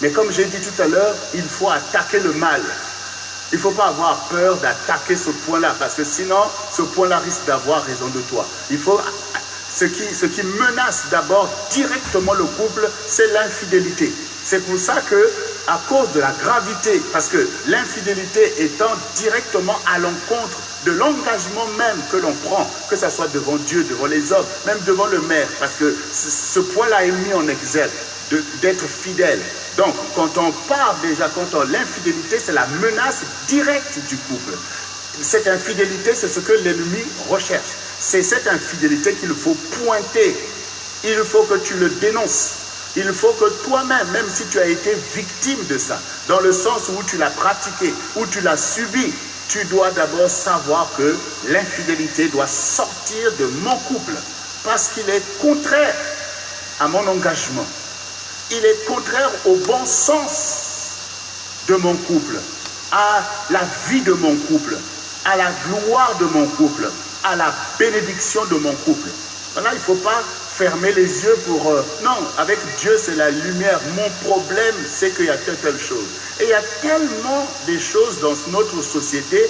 Mais comme j'ai dit tout à l'heure, il faut attaquer le mal. Il ne faut pas avoir peur d'attaquer ce point-là, parce que sinon, ce point-là risque d'avoir raison de toi. Il faut, ce qui menace d'abord directement le couple, c'est l'infidélité. C'est pour ça que, à cause de la gravité, parce que l'infidélité étant directement à l'encontre de l'engagement même que l'on prend, que ce soit devant Dieu, devant les hommes, même devant le maire, parce que ce point-là est mis en exergue, d'être fidèle. Donc, quand on parle déjà, l'infidélité, c'est la menace directe du couple. Cette infidélité, c'est ce que l'ennemi recherche. C'est cette infidélité qu'il faut pointer. Il faut que tu le dénonces. Il faut que toi-même, même si tu as été victime de ça, dans le sens où tu l'as pratiqué, où tu l'as subi, tu dois d'abord savoir que l'infidélité doit sortir de mon couple parce qu'il est contraire à mon engagement. Il est contraire au bon sens de mon couple, à la vie de mon couple, à la gloire de mon couple, à la bénédiction de mon couple. Voilà, il ne faut pas fermer les yeux pour... non, avec Dieu, c'est la lumière. Mon problème, c'est qu'il y a telle chose. Et il y a tellement de choses dans notre société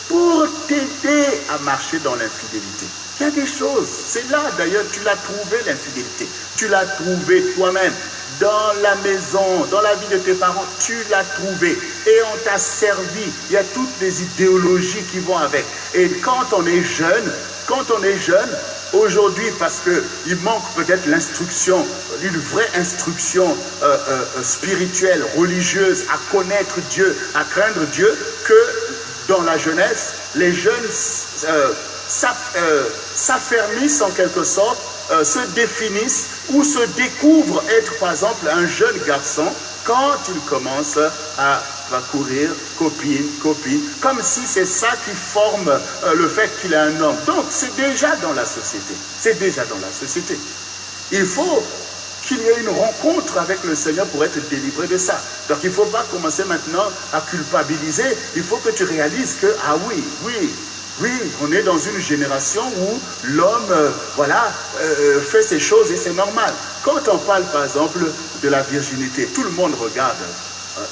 pour t'aider à marcher dans l'infidélité. Il y a des choses. C'est là, d'ailleurs, tu l'as trouvé, l'infidélité. Tu l'as trouvé toi-même. Dans la maison, dans la vie de tes parents, tu l'as trouvé. Et on t'a servi. Il y a toutes les idéologies qui vont avec. Et quand on est jeune, aujourd'hui, parce qu'il manque peut-être l'instruction, une vraie instruction spirituelle, religieuse, à connaître Dieu, à craindre Dieu, que dans la jeunesse, les jeunes s'affermissent en quelque sorte, se définissent ou se découvrent être par exemple un jeune garçon quand il commence à courir, copine, comme si c'est ça qui forme le fait qu'il est un homme. Donc c'est déjà dans la société, Il faut qu'il y ait une rencontre avec le Seigneur pour être délivré de ça. Donc il ne faut pas commencer maintenant à culpabiliser, il faut que tu réalises que, ah oui, on est dans une génération où l'homme, fait ces choses et c'est normal. Quand on parle par exemple de la virginité, tout le monde regarde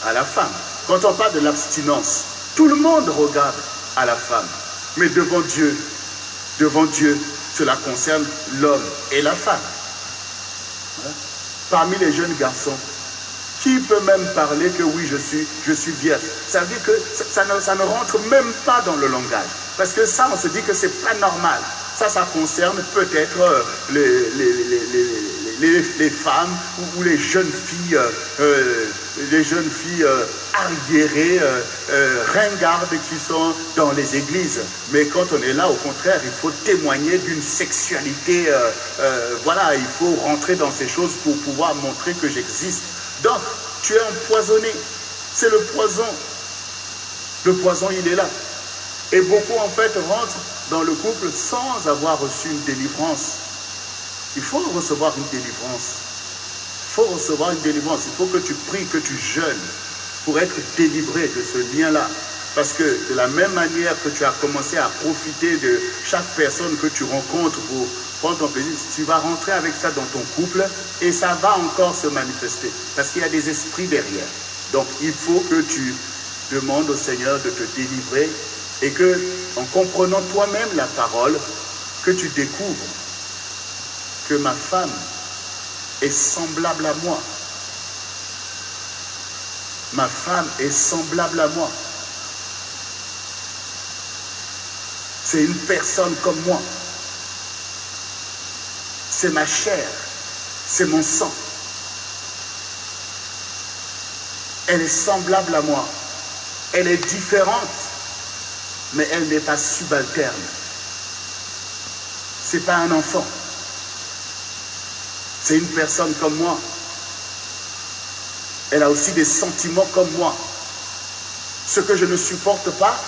à la femme. Quand on parle de l'abstinence, tout le monde regarde à la femme. Mais devant Dieu, cela concerne l'homme et la femme. Voilà. Parmi les jeunes garçons, qui peut même parler que oui, je suis vierge? Ça veut dire que ça ne rentre même pas dans le langage. Parce que ça, on se dit que c'est pas normal. Ça concerne peut-être les femmes ou les jeunes filles arriérées, ringardes qui sont dans les églises. Mais quand on est là, au contraire, il faut témoigner d'une sexualité. Il faut rentrer dans ces choses pour pouvoir montrer que j'existe. Donc, tu es empoisonné. C'est le poison. Le poison, il est là. Et beaucoup, en fait, rentrent dans le couple sans avoir reçu une délivrance. Il faut recevoir une délivrance. Il faut que tu pries, que tu jeûnes pour être délivré de ce lien-là. Parce que de la même manière que tu as commencé à profiter de chaque personne que tu rencontres pour prendre ton plaisir, tu vas rentrer avec ça dans ton couple et ça va encore se manifester. Parce qu'il y a des esprits derrière. Donc il faut que tu demandes au Seigneur de te délivrer et que, en comprenant toi-même la parole, que tu découvres que ma femme est semblable à moi. Ma femme est semblable à moi. C'est une personne comme moi. C'est ma chair. C'est mon sang. Elle est semblable à moi. Elle est différente, mais elle n'est pas subalterne. C'est pas un enfant. C'est une personne comme moi. Elle a aussi des sentiments comme moi. Ce que je ne supporte pas,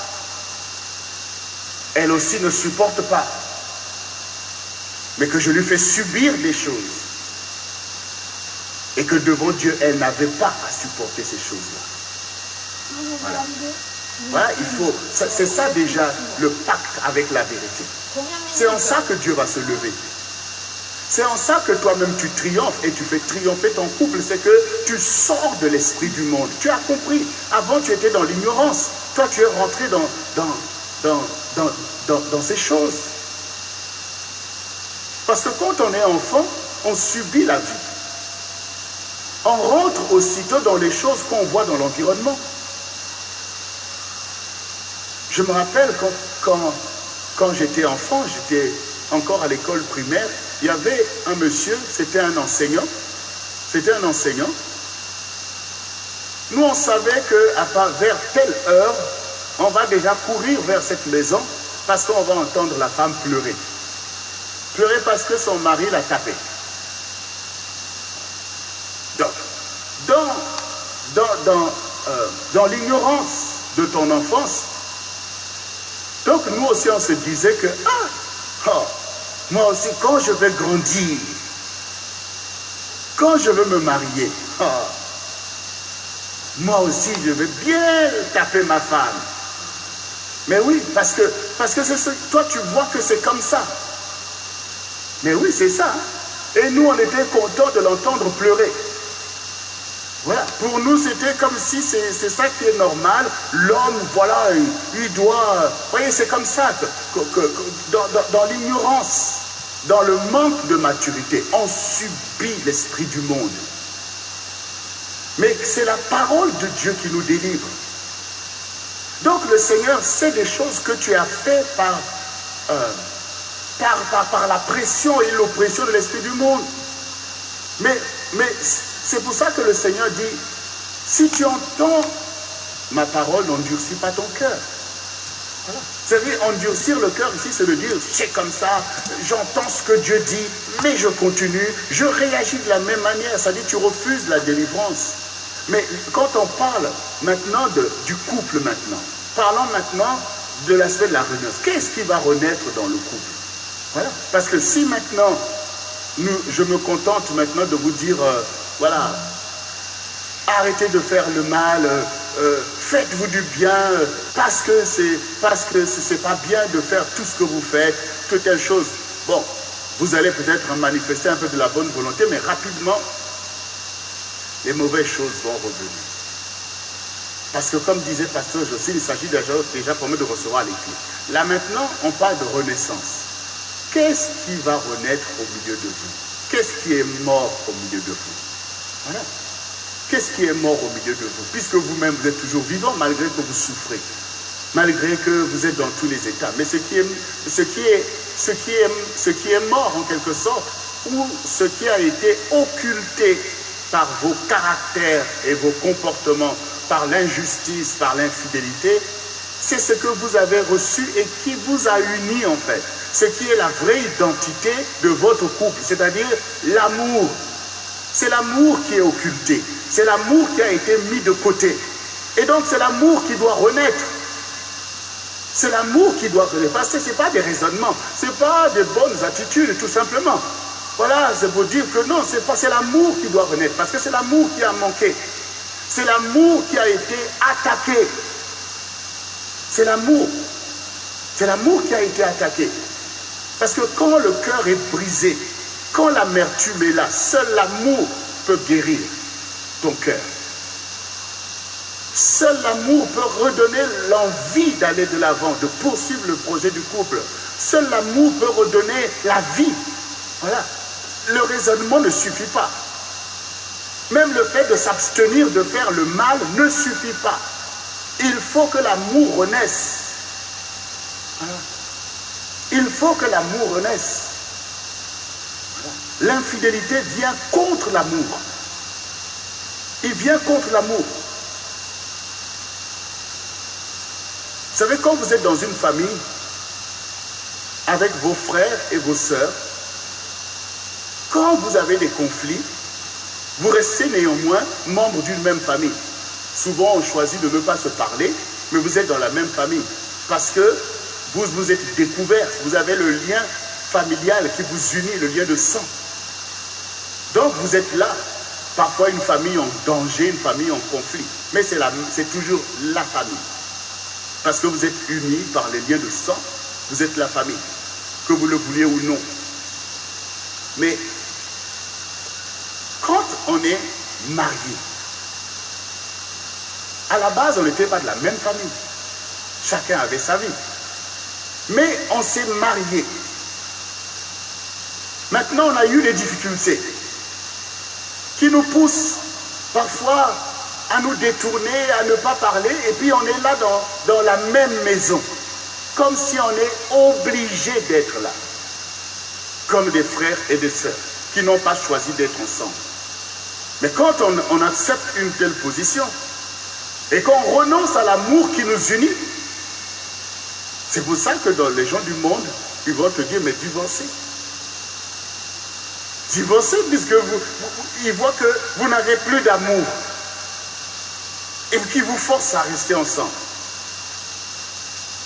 elle aussi ne supporte pas. Mais que je lui fais subir des choses. Et que devant Dieu, elle n'avait pas à supporter ces choses-là. Voilà. Voilà, c'est ça déjà le pacte avec la vérité. C'est en ça que Dieu va se lever. C'est en ça que toi-même tu triomphes et tu fais triompher ton couple. C'est que tu sors de l'esprit du monde. Tu as compris. Avant, tu étais dans l'ignorance. Toi, tu es rentré dans ces choses. Parce que quand on est enfant, on subit la vie. On rentre aussitôt dans les choses qu'on voit dans l'environnement. Je me rappelle quand j'étais enfant, j'étais encore à l'école primaire, il y avait un monsieur, c'était un enseignant. Nous, on savait que vers telle heure, on va déjà courir vers cette maison parce qu'on va entendre la femme pleurer. Pleurer parce que son mari l'a tapé. Donc, dans l'ignorance de ton enfance, donc nous aussi on se disait que moi aussi quand je vais grandir, quand je veux me marier, moi aussi je vais bien taper ma femme. Mais oui, parce que toi tu vois que c'est comme ça. Mais oui, c'est ça. Et nous on était contents de l'entendre pleurer. Voilà. Pour nous, c'était comme si c'est ça qui est normal. L'homme, voilà, il doit... Vous voyez, c'est comme ça que dans l'ignorance, dans le manque de maturité, on subit l'esprit du monde. Mais c'est la parole de Dieu qui nous délivre. Donc le Seigneur sait des choses que tu as fait par la pression et l'oppression de l'esprit du monde. Mais c'est pour ça que le Seigneur dit, si tu entends ma parole, n'endurcis pas ton cœur. Voilà. C'est-à-dire, endurcir le cœur ici, c'est de dire, c'est comme ça, j'entends ce que Dieu dit, mais je continue, je réagis de la même manière. Ça dit, tu refuses la délivrance. Mais quand on parle maintenant du couple maintenant, parlons maintenant de l'aspect de la renaissance. Qu'est-ce qui va renaître dans le couple? Voilà. Parce que si maintenant, je me contente maintenant de vous dire, voilà, arrêtez de faire le mal, faites-vous du bien, parce que c'est pas bien de faire tout ce que vous faites, toute telle chose. Bon, vous allez peut-être manifester un peu de la bonne volonté, mais rapidement, les mauvaises choses vont revenir. Parce que comme disait Pasteur Jocelyne, il s'agit déjà pour moi de recevoir les clés. Là maintenant, on parle de renaissance. Qu'est-ce qui va renaître au milieu de vous? Qu'est-ce qui est mort au milieu de vous? Voilà. Qu'est-ce qui est mort au milieu de vous? Puisque vous-même, vous êtes toujours vivant, malgré que vous souffrez. Malgré que vous êtes dans tous les états. Mais ce qui est mort, en quelque sorte, ou ce qui a été occulté par vos caractères et vos comportements, par l'injustice, par l'infidélité, c'est ce que vous avez reçu et qui vous a uni, en fait. Ce qui est la vraie identité de votre couple, c'est-à-dire l'amour. C'est l'amour qui est occulté. C'est l'amour qui a été mis de côté. Et donc c'est l'amour qui doit renaître. C'est l'amour qui doit renaître. Parce que ce n'est pas des raisonnements, ce n'est pas des bonnes attitudes, tout simplement. Voilà, c'est pour dire que non, c'est l'amour qui doit renaître. Parce que c'est l'amour qui a manqué. C'est l'amour qui a été attaqué. C'est l'amour. C'est l'amour qui a été attaqué. Parce que quand le cœur est brisé, quand l'amertume est là, seul l'amour peut guérir ton cœur. Seul l'amour peut redonner l'envie d'aller de l'avant, de poursuivre le projet du couple. Seul l'amour peut redonner la vie. Voilà. Le raisonnement ne suffit pas. Même le fait de s'abstenir de faire le mal ne suffit pas. Il faut que l'amour renaisse. Voilà. Il faut que l'amour renaisse. Voilà. L'infidélité vient contre l'amour. Il vient contre l'amour. Vous savez, quand vous êtes dans une famille, avec vos frères et vos sœurs, quand vous avez des conflits, vous restez néanmoins membres d'une même famille. Souvent, on choisit de ne pas se parler, mais vous êtes dans la même famille. Parce que vous vous êtes découverts, vous avez le lien familial qui vous unit, le lien de sang. Donc, vous êtes là. Parfois, une famille en danger, une famille en conflit. Mais c'est toujours la famille. Parce que vous êtes unis par les liens de sang, vous êtes la famille, que vous le vouliez ou non. Mais quand on est marié, à la base, on n'était pas de la même famille. Chacun avait sa vie. Mais on s'est marié. Maintenant, on a eu des difficultés qui nous poussent parfois à nous détourner, à ne pas parler, et puis on est là dans la même maison, comme si on est obligé d'être là, comme des frères et des sœurs qui n'ont pas choisi d'être ensemble. Mais quand on accepte une telle position, et qu'on renonce à l'amour qui nous unit, c'est pour ça que dans les gens du monde, ils vont te dire, mais divorcez. Divorcez, puisque ils voient que vous n'avez plus d'amour. Et qui vous forcent à rester ensemble.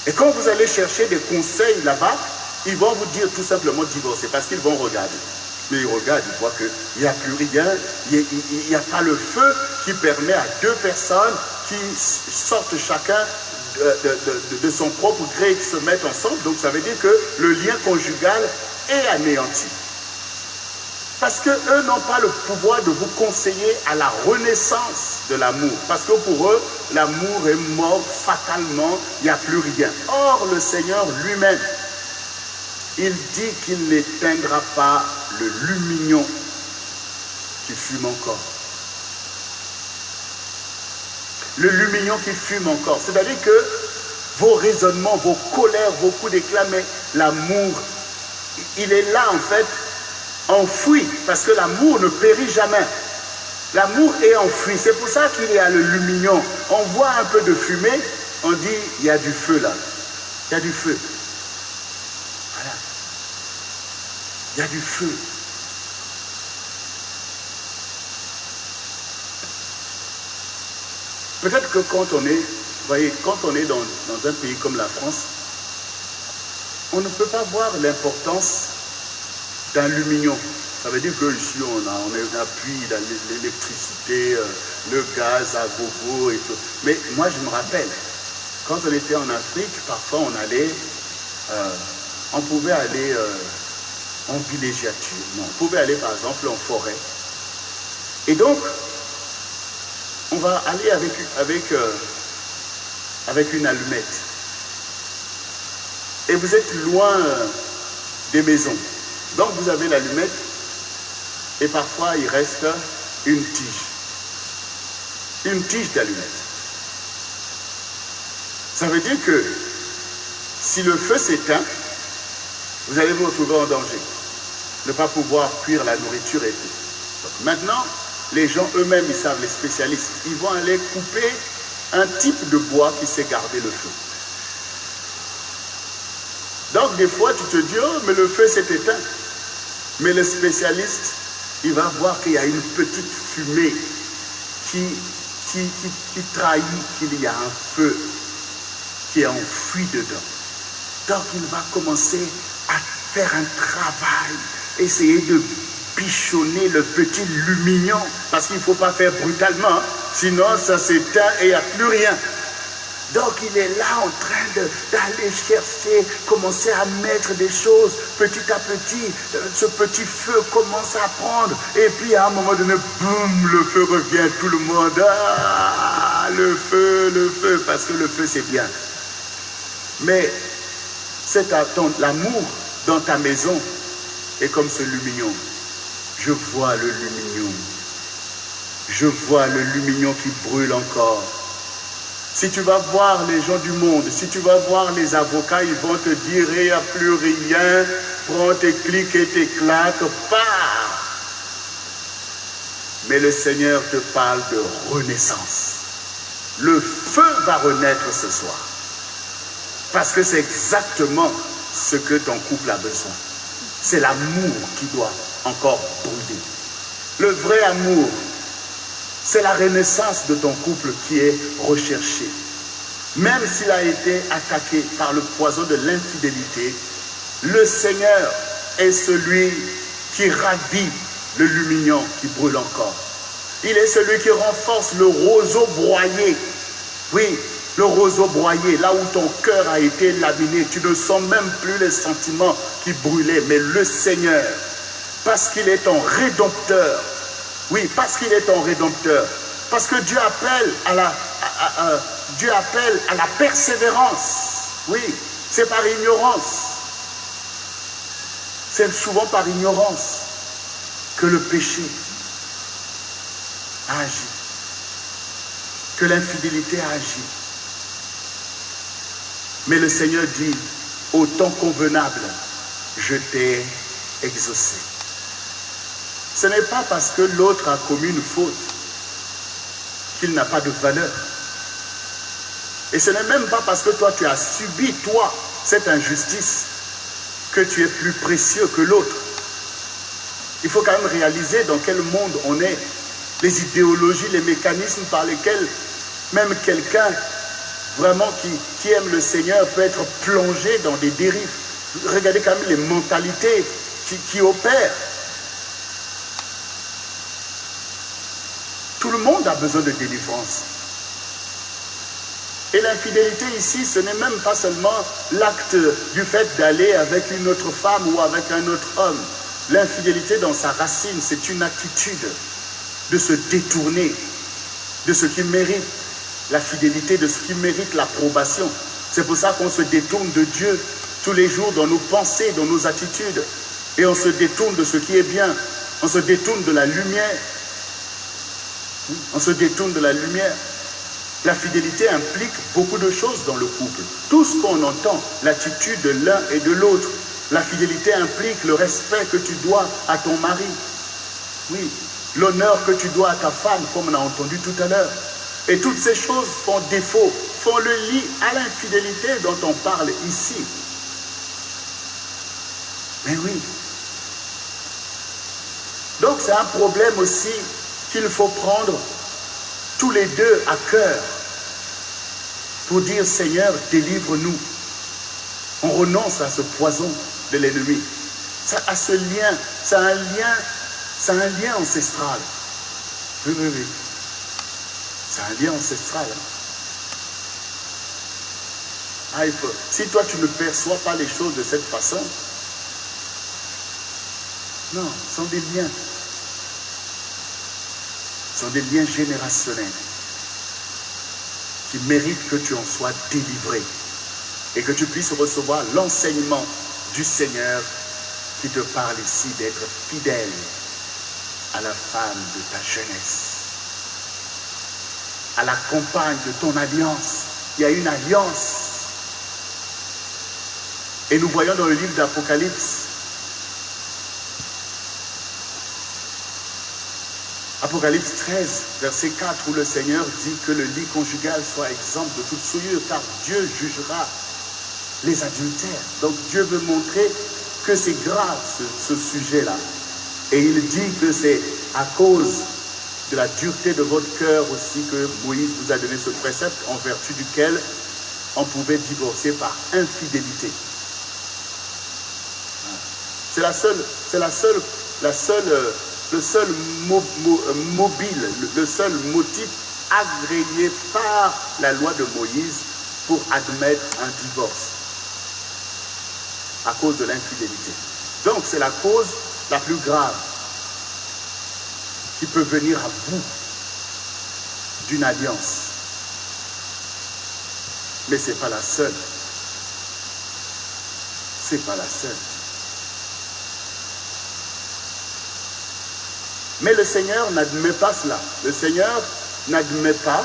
Et quand vous allez chercher des conseils là-bas, ils vont vous dire tout simplement divorcer, parce qu'ils vont regarder. Mais ils regardent, ils voient qu'il n'y a plus rien, il n'y a pas le feu qui permet à deux personnes qui sortent chacun de son propre gré et qui se mettent ensemble. Donc ça veut dire que le lien conjugal est anéanti. Parce qu'eux n'ont pas le pouvoir de vous conseiller à la renaissance de l'amour. Parce que pour eux, l'amour est mort fatalement, il n'y a plus rien. Or, le Seigneur lui-même, il dit qu'il n'éteindra pas le lumignon qui fume encore. Le lumignon qui fume encore. C'est-à-dire que vos raisonnements, vos colères, vos coups d'éclat, mais l'amour, il est là en fait, enfoui, parce que l'amour ne périt jamais. L'amour est enfoui. C'est pour ça qu'il y a le lumignon. On voit un peu de fumée, on dit, il y a du feu là. Il y a du feu. Voilà. Il y a du feu. Peut-être que quand on est, vous voyez, quand on est dans un pays comme la France, on ne peut pas voir l'importance d'un lumignon. Ça veut dire qu'ici, on appuie dans l'électricité, le gaz à gogo et tout. Mais moi, je me rappelle, quand on était en Afrique, parfois on pouvait aller en villégiature. Non, on pouvait aller, par exemple, en forêt. Et donc, on va aller avec une allumette. Et vous êtes loin des maisons. Donc vous avez l'allumette et parfois il reste une tige d'allumette. Ça veut dire que si le feu s'éteint, vous allez vous retrouver en danger. Ne pas pouvoir cuire la nourriture et tout. Donc maintenant, les gens eux-mêmes, ils savent, les spécialistes, ils vont aller couper un type de bois qui sait garder le feu. Donc des fois tu te dis, oh mais le feu s'est éteint. Mais le spécialiste, il va voir qu'il y a une petite fumée qui trahit qu'il y a un feu qui est enfoui dedans. Donc il va commencer à faire un travail, essayer de bichonner le petit lumignon, parce qu'il ne faut pas faire brutalement, sinon ça s'éteint et il n'y a plus rien. Donc il est là en train d'aller chercher, commencer à mettre des choses petit à petit. Ce petit feu commence à prendre. Et puis à un moment donné, boum, le feu revient, tout le monde. Ah, le feu, parce que le feu c'est bien. Mais c'est l'amour dans ta maison est comme ce lumignon. Je vois le lumignon. Je vois le lumignon qui brûle encore. Si tu vas voir les gens du monde, si tu vas voir les avocats, ils vont te dire, il n'y a plus rien, prends tes clics et tes claques, pars. Mais le Seigneur te parle de renaissance. Le feu va renaître ce soir. Parce que c'est exactement ce que ton couple a besoin. C'est l'amour qui doit encore brûler. Le vrai amour, c'est la renaissance de ton couple qui est recherchée. Même s'il a été attaqué par le poison de l'infidélité, le Seigneur est celui qui ravive le lumignon qui brûle encore. Il est celui qui renforce le roseau broyé. Oui, le roseau broyé, là où ton cœur a été laminé. Tu ne sens même plus les sentiments qui brûlaient, mais le Seigneur Parce qu'il est ton rédempteur. Oui, parce qu'il est ton rédempteur. Parce que Dieu appelle à la persévérance. Oui, c'est par ignorance. C'est souvent par ignorance que le péché a agi, que l'infidélité a agi. Mais le Seigneur dit, au temps convenable, je t'ai exaucé. Ce n'est pas parce que l'autre a commis une faute qu'il n'a pas de valeur. Et ce n'est même pas parce que toi tu as subi, toi, cette injustice, que tu es plus précieux que l'autre. Il faut quand même réaliser dans quel monde on est, les idéologies, les mécanismes par lesquels même quelqu'un vraiment qui aime le Seigneur peut être plongé dans des dérives. Regardez quand même les mentalités qui opèrent. Tout le monde a besoin de délivrance. Et l'infidélité ici, ce n'est même pas seulement l'acte du fait d'aller avec une autre femme ou avec un autre homme. L'infidélité dans sa racine, c'est une attitude de se détourner de ce qui mérite la fidélité, de ce qui mérite l'approbation. C'est pour ça qu'on se détourne de Dieu tous les jours dans nos pensées, dans nos attitudes. Et on se détourne de ce qui est bien. On se détourne de la lumière. On se détourne de la lumière. La fidélité implique beaucoup de choses dans le couple. Tout ce qu'on entend, l'attitude de l'un et de l'autre. La fidélité implique le respect que tu dois à ton mari. Oui, l'honneur que tu dois à ta femme, comme on a entendu tout à l'heure. Et toutes ces choses font défaut, font le lit à l'infidélité dont on parle ici. Mais oui. Donc c'est un problème aussi qu'il faut prendre tous les deux à cœur pour dire Seigneur, délivre-nous. On renonce à ce poison de l'ennemi. Ça a ce lien, c'est un lien ancestral. Oui. C'est un lien ancestral. Si toi tu ne perçois pas les choses de cette façon, non, ce sont des liens. Ce sont des liens générationnels qui méritent que tu en sois délivré et que tu puisses recevoir l'enseignement du Seigneur qui te parle ici d'être fidèle à la femme de ta jeunesse, à la compagne de ton alliance. Il y a une alliance. Et nous voyons dans le livre d'Apocalypse, Apocalypse 13, verset 4, où le Seigneur dit que le lit conjugal soit exempt de toute souillure, car Dieu jugera les adultères. Donc Dieu veut montrer que c'est grave ce sujet-là. Et il dit que c'est à cause de la dureté de votre cœur aussi que Moïse vous a donné ce précepte, en vertu duquel on pouvait divorcer par infidélité. C'est le seul mobile, le seul motif agréé par la loi de Moïse pour admettre un divorce à cause de l'infidélité. Donc c'est la cause la plus grave qui peut venir à bout d'une alliance. Mais ce n'est pas la seule. C'est pas la seule. Mais le Seigneur n'admet pas cela. Le Seigneur n'admet pas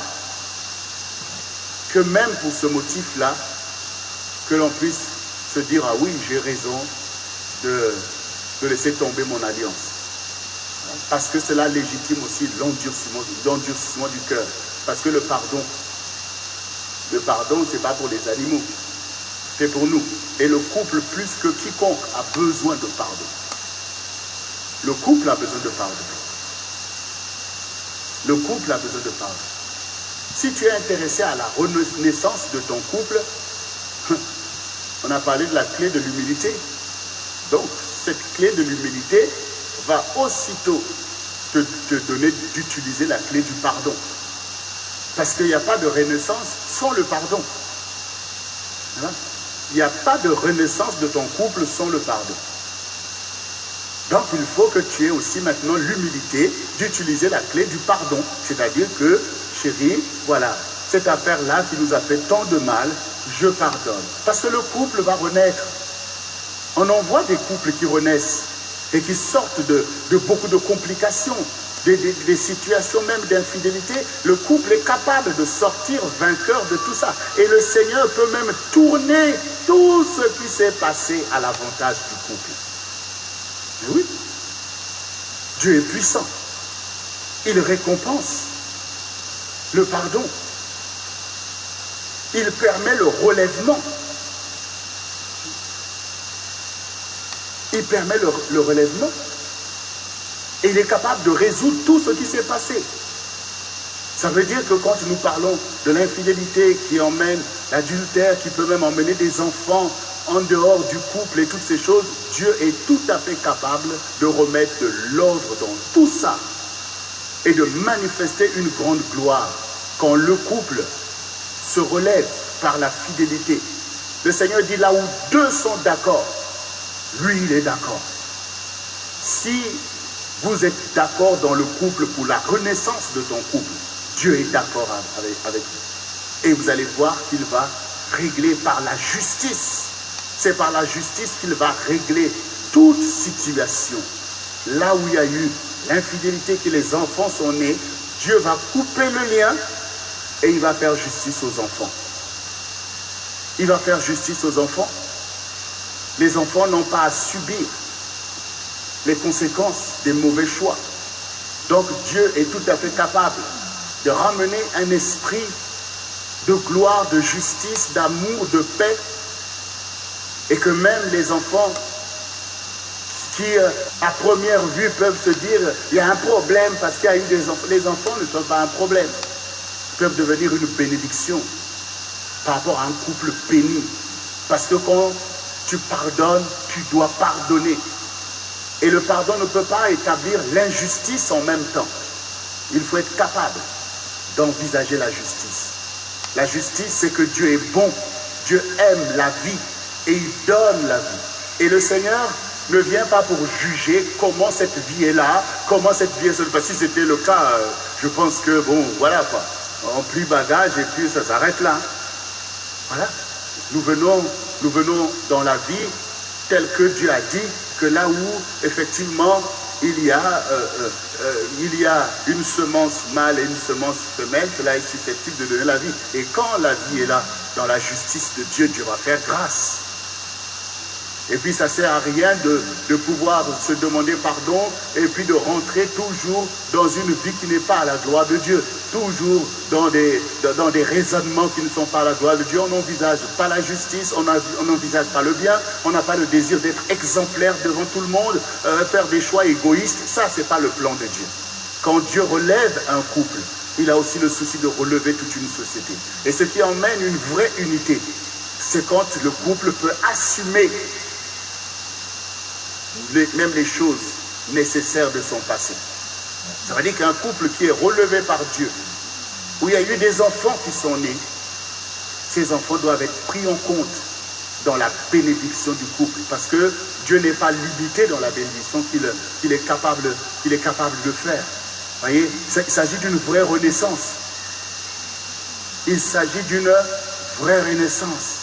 que même pour ce motif-là, que l'on puisse se dire, ah oui, j'ai raison de laisser tomber mon alliance. Parce que cela légitime aussi l'endurcissement du cœur. Parce que le pardon, ce n'est pas pour les animaux, c'est pour nous. Et le couple, plus que quiconque, a besoin de pardon. Le couple a besoin de pardon. Le couple a besoin de pardon. Si tu es intéressé à la renaissance de ton couple, on a parlé de la clé de l'humilité. Donc, cette clé de l'humilité va aussitôt te donner d'utiliser la clé du pardon. Parce qu'il n'y a pas de renaissance sans le pardon. Voilà. Il n'y a pas de renaissance de ton couple sans le pardon. Donc il faut que tu aies aussi maintenant l'humilité d'utiliser la clé du pardon. C'est-à-dire que, chérie, voilà, cette affaire-là qui nous a fait tant de mal, je pardonne. Parce que le couple va renaître. On en voit des couples qui renaissent et qui sortent de beaucoup de complications, des situations même d'infidélité. Le couple est capable de sortir vainqueur de tout ça. Et le Seigneur peut même tourner tout ce qui s'est passé à l'avantage du couple. Mais oui, Dieu est puissant. Il récompense le pardon. Il permet le relèvement. Il permet le relèvement. Et il est capable de résoudre tout ce qui s'est passé. Ça veut dire que quand nous parlons de l'infidélité qui emmène l'adultère, qui peut même emmener des enfants en dehors du couple et toutes ces choses, Dieu est tout à fait capable de remettre de l'ordre dans tout ça et de manifester une grande gloire quand le couple se relève par la fidélité. Le Seigneur dit là où deux sont d'accord, lui il est d'accord. Si vous êtes d'accord dans le couple pour la renaissance de ton couple, Dieu est d'accord avec vous. Et vous allez voir qu'il va régler par la justice. C'est par la justice qu'il va régler toute situation. Là où il y a eu l'infidélité, que les enfants sont nés, Dieu va couper le lien et il va faire justice aux enfants. Il va faire justice aux enfants. Les enfants n'ont pas à subir les conséquences des mauvais choix. Donc Dieu est tout à fait capable de ramener un esprit de gloire, de justice, d'amour, de paix, et que même les enfants qui, à première vue, peuvent se dire il y a un problème parce qu'il y a eu des enfants. Les enfants ne sont pas un problème. Ils peuvent devenir une bénédiction par rapport à un couple béni. Parce que quand tu pardonnes, tu dois pardonner. Et le pardon ne peut pas établir l'injustice en même temps. Il faut être capable d'envisager la justice. La justice, c'est que Dieu est bon. Dieu aime la vie et il donne la vie. Et le Seigneur ne vient pas pour juger comment cette vie est là, comment cette vie est seule. Parce que si c'était le cas, je pense que, bon, voilà quoi. On plie bagage et puis ça s'arrête là. Voilà. Nous venons dans la vie telle que Dieu a dit, que là où, effectivement, il y a une semence mâle et une semence femelle, cela est susceptible de donner la vie. Et quand la vie est là, dans la justice de Dieu, Dieu va faire grâce. Et puis ça ne sert à rien de pouvoir se demander pardon et puis de rentrer toujours dans une vie qui n'est pas à la gloire de Dieu. Toujours dans des raisonnements qui ne sont pas à la gloire de Dieu. On n'envisage pas la justice, on n'envisage pas le bien, on n'a pas le désir d'être exemplaire devant tout le monde, faire des choix égoïstes. Ça, ce n'est pas le plan de Dieu. Quand Dieu relève un couple, il a aussi le souci de relever toute une société. Et ce qui emmène une vraie unité, c'est quand le couple peut assumer même les choses nécessaires de son passé. Ça veut dire qu'un couple qui est relevé par Dieu, où il y a eu des enfants qui sont nés, ces enfants doivent être pris en compte dans la bénédiction du couple, parce que Dieu n'est pas limité dans la bénédiction qu'il est capable de faire. Vous voyez, il s'agit d'une vraie renaissance. Il s'agit d'une vraie renaissance.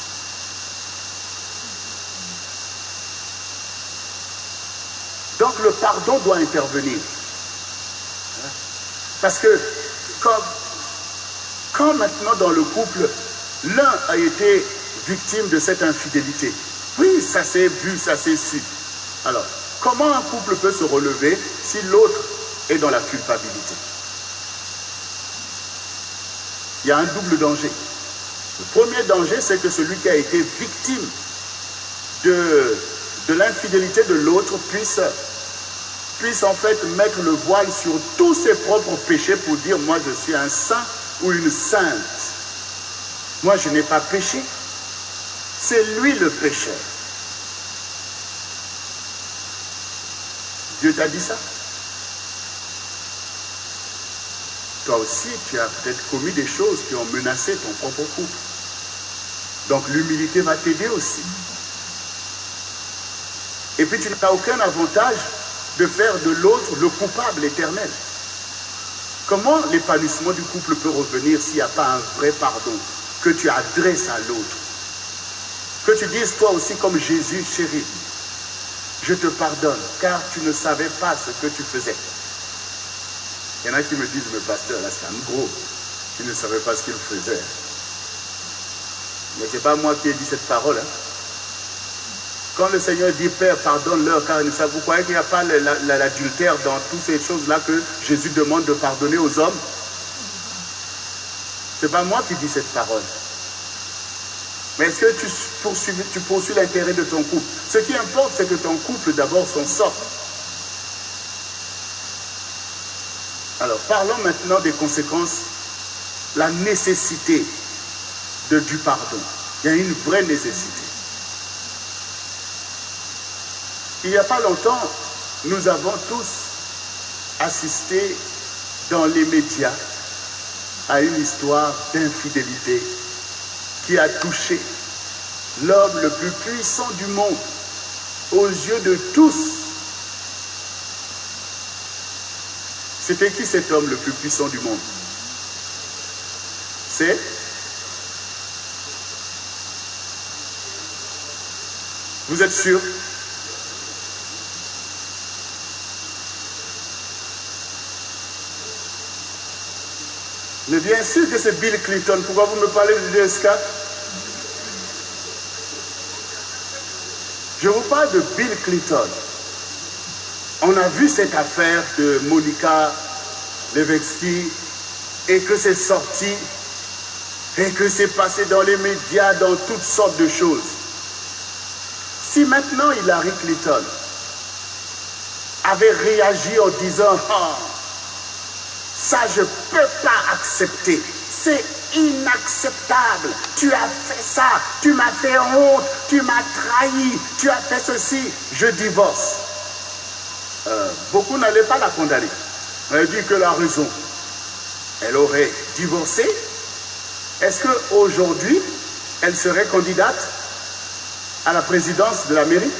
Donc le pardon doit intervenir. Parce que quand maintenant dans le couple, l'un a été victime de cette infidélité, oui, ça s'est vu, ça s'est su. Alors, comment un couple peut se relever si l'autre est dans la culpabilité? Il y a un double danger. Le premier danger, c'est que celui qui a été victime de l'infidélité de l'autre puisse en fait mettre le voile sur tous ses propres péchés pour dire moi je suis un saint ou une sainte. Moi je n'ai pas péché. C'est lui le pécheur. Dieu t'a dit ça? Toi aussi tu as peut-être commis des choses qui ont menacé ton propre couple. Donc l'humilité va t'aider aussi. Et puis tu n'as aucun avantage de faire de l'autre le coupable éternel. Comment l'épanouissement du couple peut revenir s'il n'y a pas un vrai pardon que tu adresses à l'autre? Que tu dises toi aussi comme Jésus, chéri, je te pardonne car tu ne savais pas ce que tu faisais. Il y en a qui me disent, mais pasteur, là c'est un gros, qui ne savait pas ce qu'il faisait. Mais ce n'est pas moi qui ai dit cette parole. Hein. Quand le Seigneur dit, Père, pardonne-leur, car ils ne savent, vous croyez qu'il n'y a pas l'adultère dans toutes ces choses-là que Jésus demande de pardonner aux hommes? Ce n'est pas moi qui dis cette parole. Mais est-ce que tu poursuis l'intérêt de ton couple? Ce qui importe, c'est que ton couple d'abord s'en sorte. Alors, parlons maintenant des conséquences, la nécessité du pardon. Il y a une vraie nécessité. Il n'y a pas longtemps, nous avons tous assisté dans les médias à une histoire d'infidélité qui a touché l'homme le plus puissant du monde aux yeux de tous. C'était qui cet homme le plus puissant du monde? C'est Vous êtes sûr? Mais bien sûr que c'est Bill Clinton. Pourquoi vous me parlez de DSK? Je vous parle de Bill Clinton. On a vu cette affaire de Monica Lewinsky et que c'est sorti et que c'est passé dans les médias, dans toutes sortes de choses. Si maintenant Hillary Clinton avait réagi en disant « Oh, ça je ne peux pas accepter, c'est inacceptable, tu as fait ça, tu m'as fait honte, tu m'as trahi, tu as fait ceci, je divorce. » Beaucoup n'allaient pas la condamner. Elle dit que la raison, elle aurait divorcé. Est-ce qu'aujourd'hui, elle serait candidate à la présidence de l'Amérique?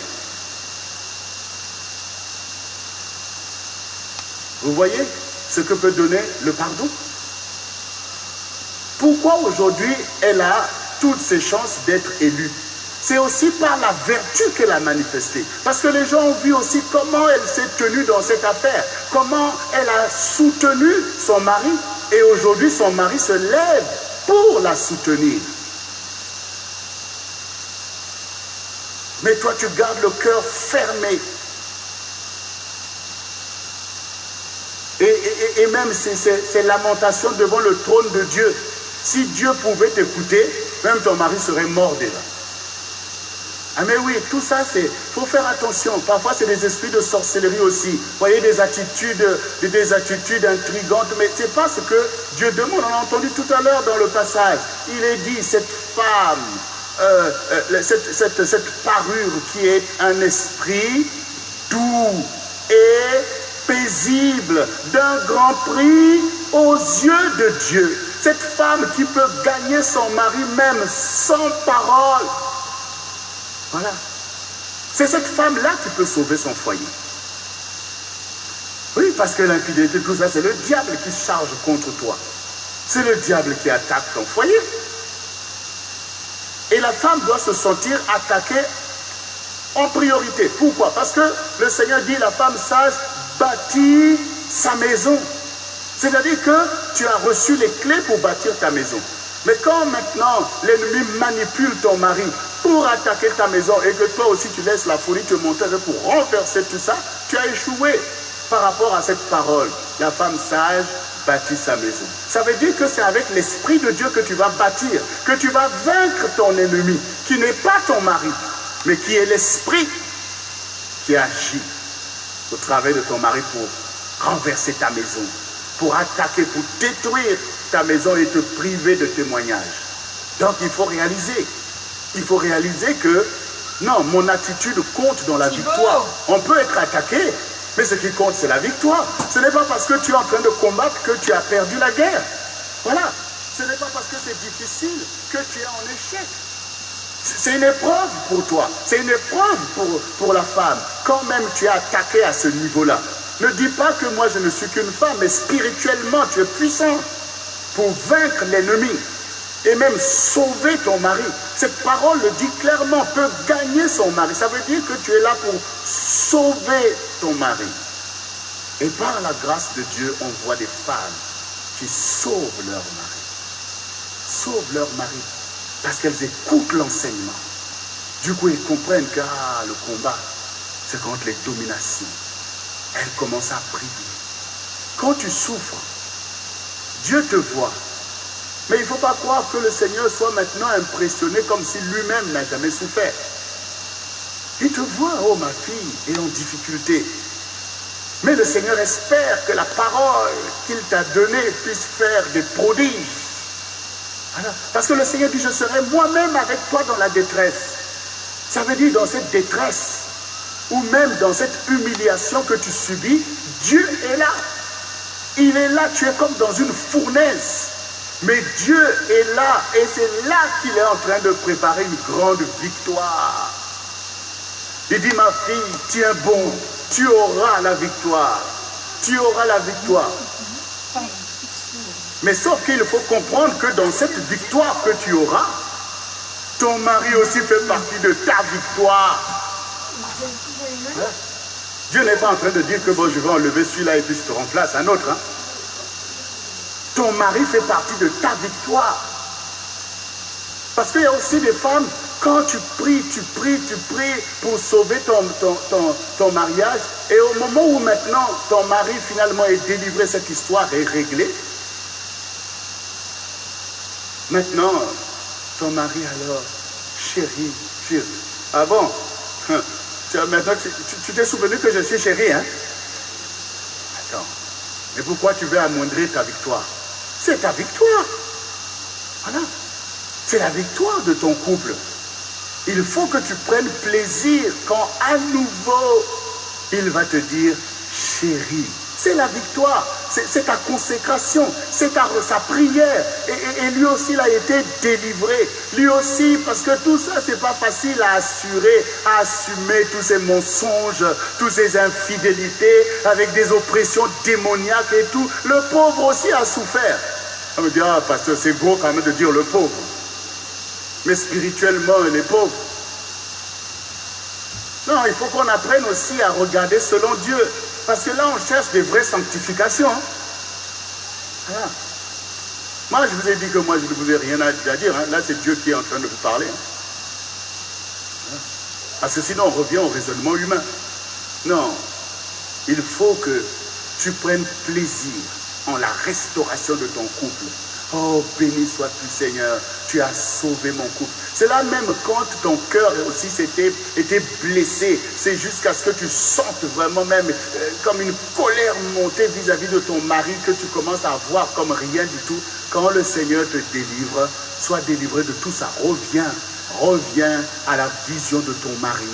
Vous voyez ce que peut donner le pardon? Pourquoi aujourd'hui elle a toutes ses chances d'être élue? C'est aussi par la vertu qu'elle a manifestée. Parce que les gens ont vu aussi comment elle s'est tenue dans cette affaire, comment elle a soutenu son mari, et aujourd'hui son mari se lève pour la soutenir. Mais toi tu gardes le cœur fermé. Et même ces lamentations devant le trône de Dieu. Si Dieu pouvait t'écouter, même ton mari serait mort déjà. Ah mais oui, tout ça, il faut faire attention. Parfois, c'est des esprits de sorcellerie aussi. Vous voyez, des attitudes intrigantes. Mais ce n'est pas ce que Dieu demande. On a entendu tout à l'heure dans le passage. Il est dit, cette femme, cette parure qui est un esprit doux et paisible, d'un grand prix aux yeux de Dieu. Cette femme qui peut gagner son mari même sans parole. Voilà. C'est cette femme-là qui peut sauver son foyer. Oui, parce que l'infidélité, tout ça, c'est le diable qui charge contre toi. C'est le diable qui attaque ton foyer. Et la femme doit se sentir attaquée en priorité. Pourquoi? Parce que le Seigneur dit, la femme sage bâtit sa maison. C'est-à-dire que tu as reçu les clés pour bâtir ta maison. Mais quand maintenant l'ennemi manipule ton mari pour attaquer ta maison et que toi aussi tu laisses la folie te monter pour renverser tout ça, tu as échoué par rapport à cette parole. La femme sage bâtit sa maison. Ça veut dire que c'est avec l'Esprit de Dieu que tu vas bâtir, que tu vas vaincre ton ennemi, qui n'est pas ton mari, mais qui est l'Esprit qui agit au travers de ton mari pour renverser ta maison, pour attaquer, pour détruire ta maison et te priver de témoignages. Donc il faut réaliser que non, mon attitude compte dans la victoire. On peut être attaqué, mais ce qui compte c'est la victoire. Ce n'est pas parce que tu es en train de combattre que tu as perdu la guerre. Voilà. Ce n'est pas parce que c'est difficile que tu es en échec. C'est une épreuve pour toi. C'est une épreuve pour la femme. Quand même tu es attaqué à ce niveau-là. Ne dis pas que moi je ne suis qu'une femme, mais spirituellement tu es puissant pour vaincre l'ennemi et même sauver ton mari. Cette parole le dit clairement, peut gagner son mari. Ça veut dire que tu es là pour sauver ton mari. Et par la grâce de Dieu, on voit des femmes qui sauvent leur mari. Sauvent leur mari. Parce qu'elles écoutent l'enseignement. Du coup, elles comprennent que le combat, c'est contre les dominations. Elles commencent à prier. Quand tu souffres, Dieu te voit. Mais il ne faut pas croire que le Seigneur soit maintenant impressionné comme si lui-même n'a jamais souffert. Il te voit, oh ma fille, est en difficulté. Mais le Seigneur espère que la parole qu'il t'a donnée puisse faire des prodiges. Voilà. Parce que le Seigneur dit, je serai moi-même avec toi dans la détresse. Ça veut dire dans cette détresse, ou même dans cette humiliation que tu subis, Dieu est là. Il est là, tu es comme dans une fournaise. Mais Dieu est là, et c'est là qu'il est en train de préparer une grande victoire. Il dit, ma fille, tiens bon, tu auras la victoire. Tu auras la victoire. Mais sauf qu'il faut comprendre que dans cette victoire que tu auras, ton mari aussi fait partie de ta victoire. Hein? Dieu n'est pas en train de dire que bon, je vais enlever celui-là et puis je te remplace un autre. Hein? Ton mari fait partie de ta victoire. Parce qu'il y a aussi des femmes, quand tu pries pour sauver ton mariage, et au moment où maintenant ton mari finalement est délivré, cette histoire est réglée. Maintenant, ton mari alors, chérie. Ah bon? Maintenant, tu t'es souvenu que je suis chérie, hein? Attends. Mais pourquoi tu veux amoindrir ta victoire? C'est ta victoire. Voilà. C'est la victoire de ton couple. Il faut que tu prennes plaisir quand à nouveau il va te dire chérie. C'est la victoire, c'est ta consécration, c'est sa prière. Et lui aussi, il a été délivré. Lui aussi, parce que tout ça, c'est pas facile à assurer, à assumer tous ces mensonges, toutes ces infidélités, avec des oppressions démoniaques et tout. Le pauvre aussi a souffert. On me dit, pasteur, c'est beau quand même de dire le pauvre. Mais spirituellement, il est pauvre. Non, il faut qu'on apprenne aussi à regarder selon Dieu. Parce que là, on cherche des vraies sanctifications. Voilà. Moi, je vous ai dit que moi, je ne vous ai rien à dire. Hein. Là, c'est Dieu qui est en train de vous parler. Hein. Parce que sinon, on revient au raisonnement humain. Non. Il faut que tu prennes plaisir en la restauration de ton couple. Oh, béni sois-tu, Seigneur, tu as sauvé mon couple. C'est là même quand ton cœur aussi était blessé. C'est jusqu'à ce que tu sentes vraiment même comme une colère monter vis-à-vis de ton mari, que tu commences à voir comme rien du tout. Quand le Seigneur te délivre, sois délivré de tout ça. Reviens à la vision de ton mari,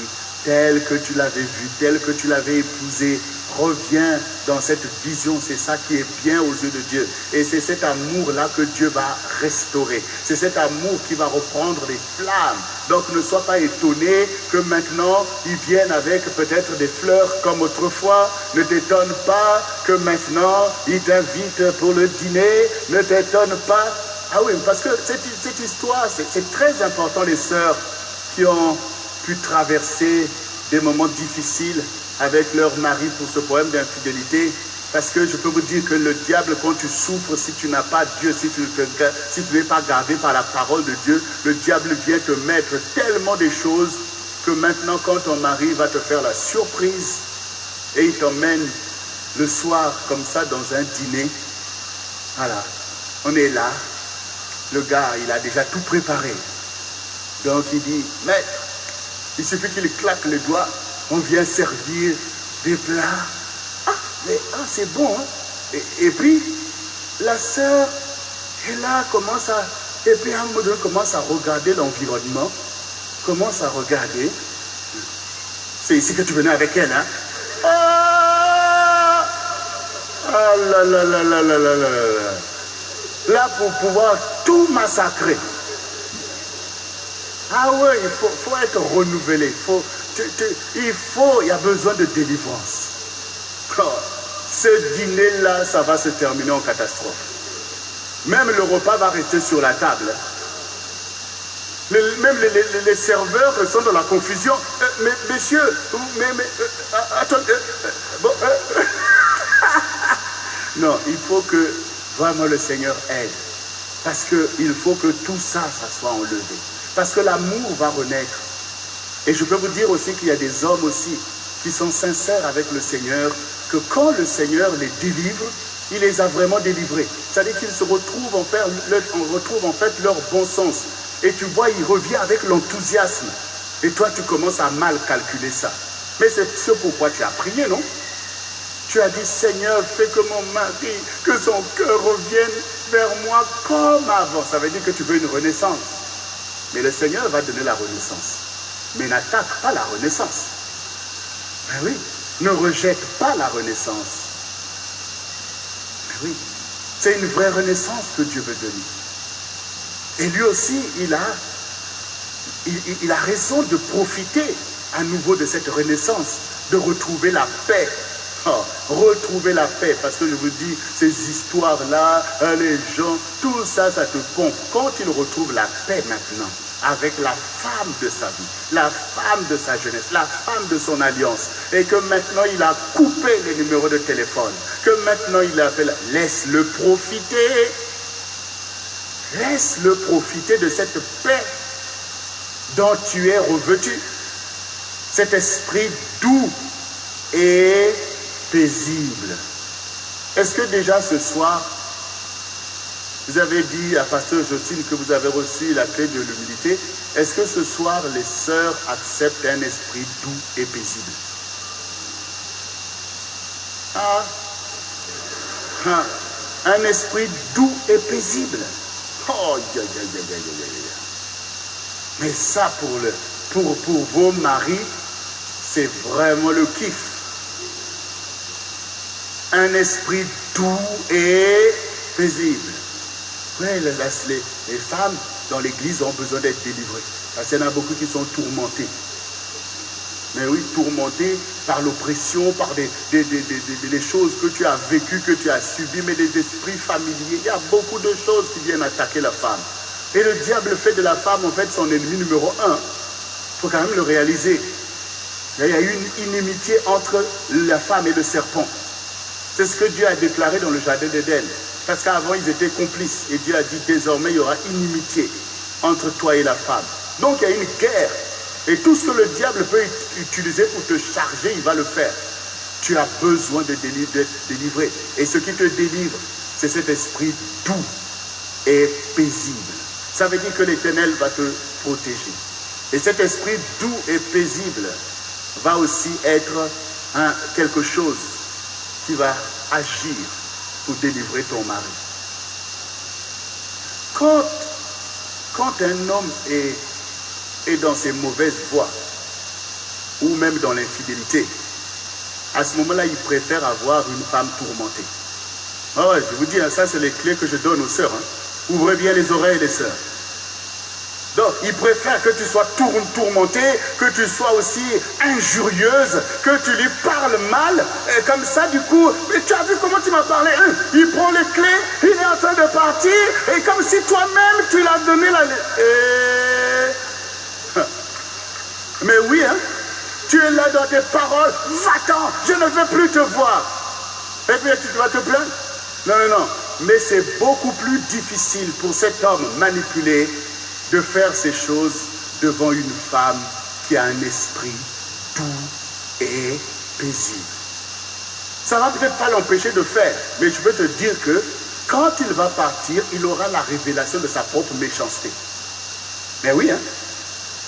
tel que tu l'avais vu, tel que tu l'avais épousé. Reviens dans cette vision, c'est ça qui est bien aux yeux de Dieu. Et c'est cet amour-là que Dieu va restaurer. C'est cet amour qui va reprendre les flammes. Donc ne sois pas étonné que maintenant, ils viennent avec peut-être des fleurs comme autrefois. Ne t'étonne pas que maintenant, ils t'invitent pour le dîner. Ne t'étonne pas. Ah oui, parce que cette histoire, c'est très important, les sœurs qui ont pu traverser des moments difficiles avec leur mari pour ce problème d'infidélité, parce que je peux vous dire que le diable, quand tu souffres, si tu n'as pas Dieu, si tu n'es pas gardé par la parole de Dieu, le diable vient te mettre tellement de choses que maintenant, quand ton mari va te faire la surprise et il t'emmène le soir comme ça dans un dîner, voilà, on est là, le gars, il a déjà tout préparé. Donc il dit, maître, il suffit qu'il claque les doigts, on vient servir des plats. C'est bon. Hein? Et puis, la sœur est là, et puis à un moment donné, commence à regarder l'environnement, commence à regarder. C'est ici que tu venais avec elle, hein? Là, pour pouvoir tout massacrer. Ah ouais, faut être renouvelé. Il y a besoin de délivrance. Oh, ce dîner-là, ça va se terminer en catastrophe. Même le repas va rester sur la table. Même les serveurs sont dans la confusion. Mais messieurs, attendez. Bon, non, il faut que vraiment le Seigneur aide. Parce qu'il faut que tout ça, ça soit enlevé. Parce que l'amour va renaître. Et je peux vous dire aussi qu'il y a des hommes aussi qui sont sincères avec le Seigneur, que quand le Seigneur les délivre, il les a vraiment délivrés. C'est-à-dire qu'ils se retrouvent en fait leur bon sens. Et tu vois, il revient avec l'enthousiasme. Et toi, tu commences à mal calculer ça. Mais c'est ce pourquoi tu as prié, non? Tu as dit, Seigneur, fais que mon mari, que son cœur revienne vers moi comme avant. Ça veut dire que tu veux une renaissance. Mais le Seigneur va donner la renaissance. Mais n'attaque pas la renaissance. Ben oui, ne rejette pas la renaissance. Ben oui, c'est une vraie renaissance que Dieu veut donner. Et lui aussi, il a raison de profiter à nouveau de cette renaissance, de retrouver la paix. Oh, retrouver la paix, parce que je vous dis, ces histoires-là, les gens, tout ça, ça te pompe. Quand il retrouve la paix maintenant, avec la femme de sa vie, la femme de sa jeunesse, la femme de son alliance, et que maintenant il a coupé les numéros de téléphone, que maintenant il a fait, laisse-le profiter. Laisse-le profiter de cette paix dont tu es revêtu. Cet esprit doux et paisible. Est-ce que déjà ce soir, vous avez dit à Pasteur Jocelyne que vous avez reçu la clé de l'humilité? Est-ce que ce soir, les sœurs acceptent un esprit doux et paisible? Un esprit doux et paisible. Oh, mais ça, pour vos maris, c'est vraiment le kiff. Un esprit doux et paisible. Oui, les femmes dans l'église ont besoin d'être délivrées. Parce qu'il y en a beaucoup qui sont tourmentées. Mais oui, tourmentées par l'oppression, par des choses que tu as vécues, que tu as subies, mais des esprits familiers. Il y a beaucoup de choses qui viennent attaquer la femme. Et le diable fait de la femme, en fait, son ennemi numéro 1. Il faut quand même le réaliser. Il y a eu une inimitié entre la femme et le serpent. C'est ce que Dieu a déclaré dans le jardin d'Éden. Parce qu'avant, ils étaient complices. Et Dieu a dit, désormais, il y aura inimitié entre toi et la femme. Donc, il y a une guerre. Et tout ce que le diable peut utiliser pour te charger, il va le faire. Tu as besoin d'être délivré. Et ce qui te délivre, c'est cet esprit doux et paisible. Ça veut dire que l'Éternel va te protéger. Et cet esprit doux et paisible va aussi être quelque chose qui va agir pour délivrer ton mari. Quand un homme est dans ses mauvaises voies, ou même dans l'infidélité, à ce moment-là, il préfère avoir une femme tourmentée. Oh, je vous dis, ça c'est les clés que je donne aux sœurs. Ouvrez bien les oreilles, les sœurs. Donc, il préfère que tu sois tourmentée, que tu sois aussi injurieuse, que tu lui parles mal, et comme ça, du coup, mais tu as vu comment tu m'as parlé, hein? Il prend les clés, il est en train de partir, et comme si toi-même, tu l'as donné la... Mais oui, hein, tu es là dans tes paroles, va-t'en, je ne veux plus te voir. Et puis tu vas te plaindre. Non. Mais c'est beaucoup plus difficile pour cet homme manipulé de faire ces choses devant une femme qui a un esprit doux et paisible. Ça ne va peut-être pas l'empêcher de faire, mais je peux te dire que quand il va partir, il aura la révélation de sa propre méchanceté. Mais oui, hein.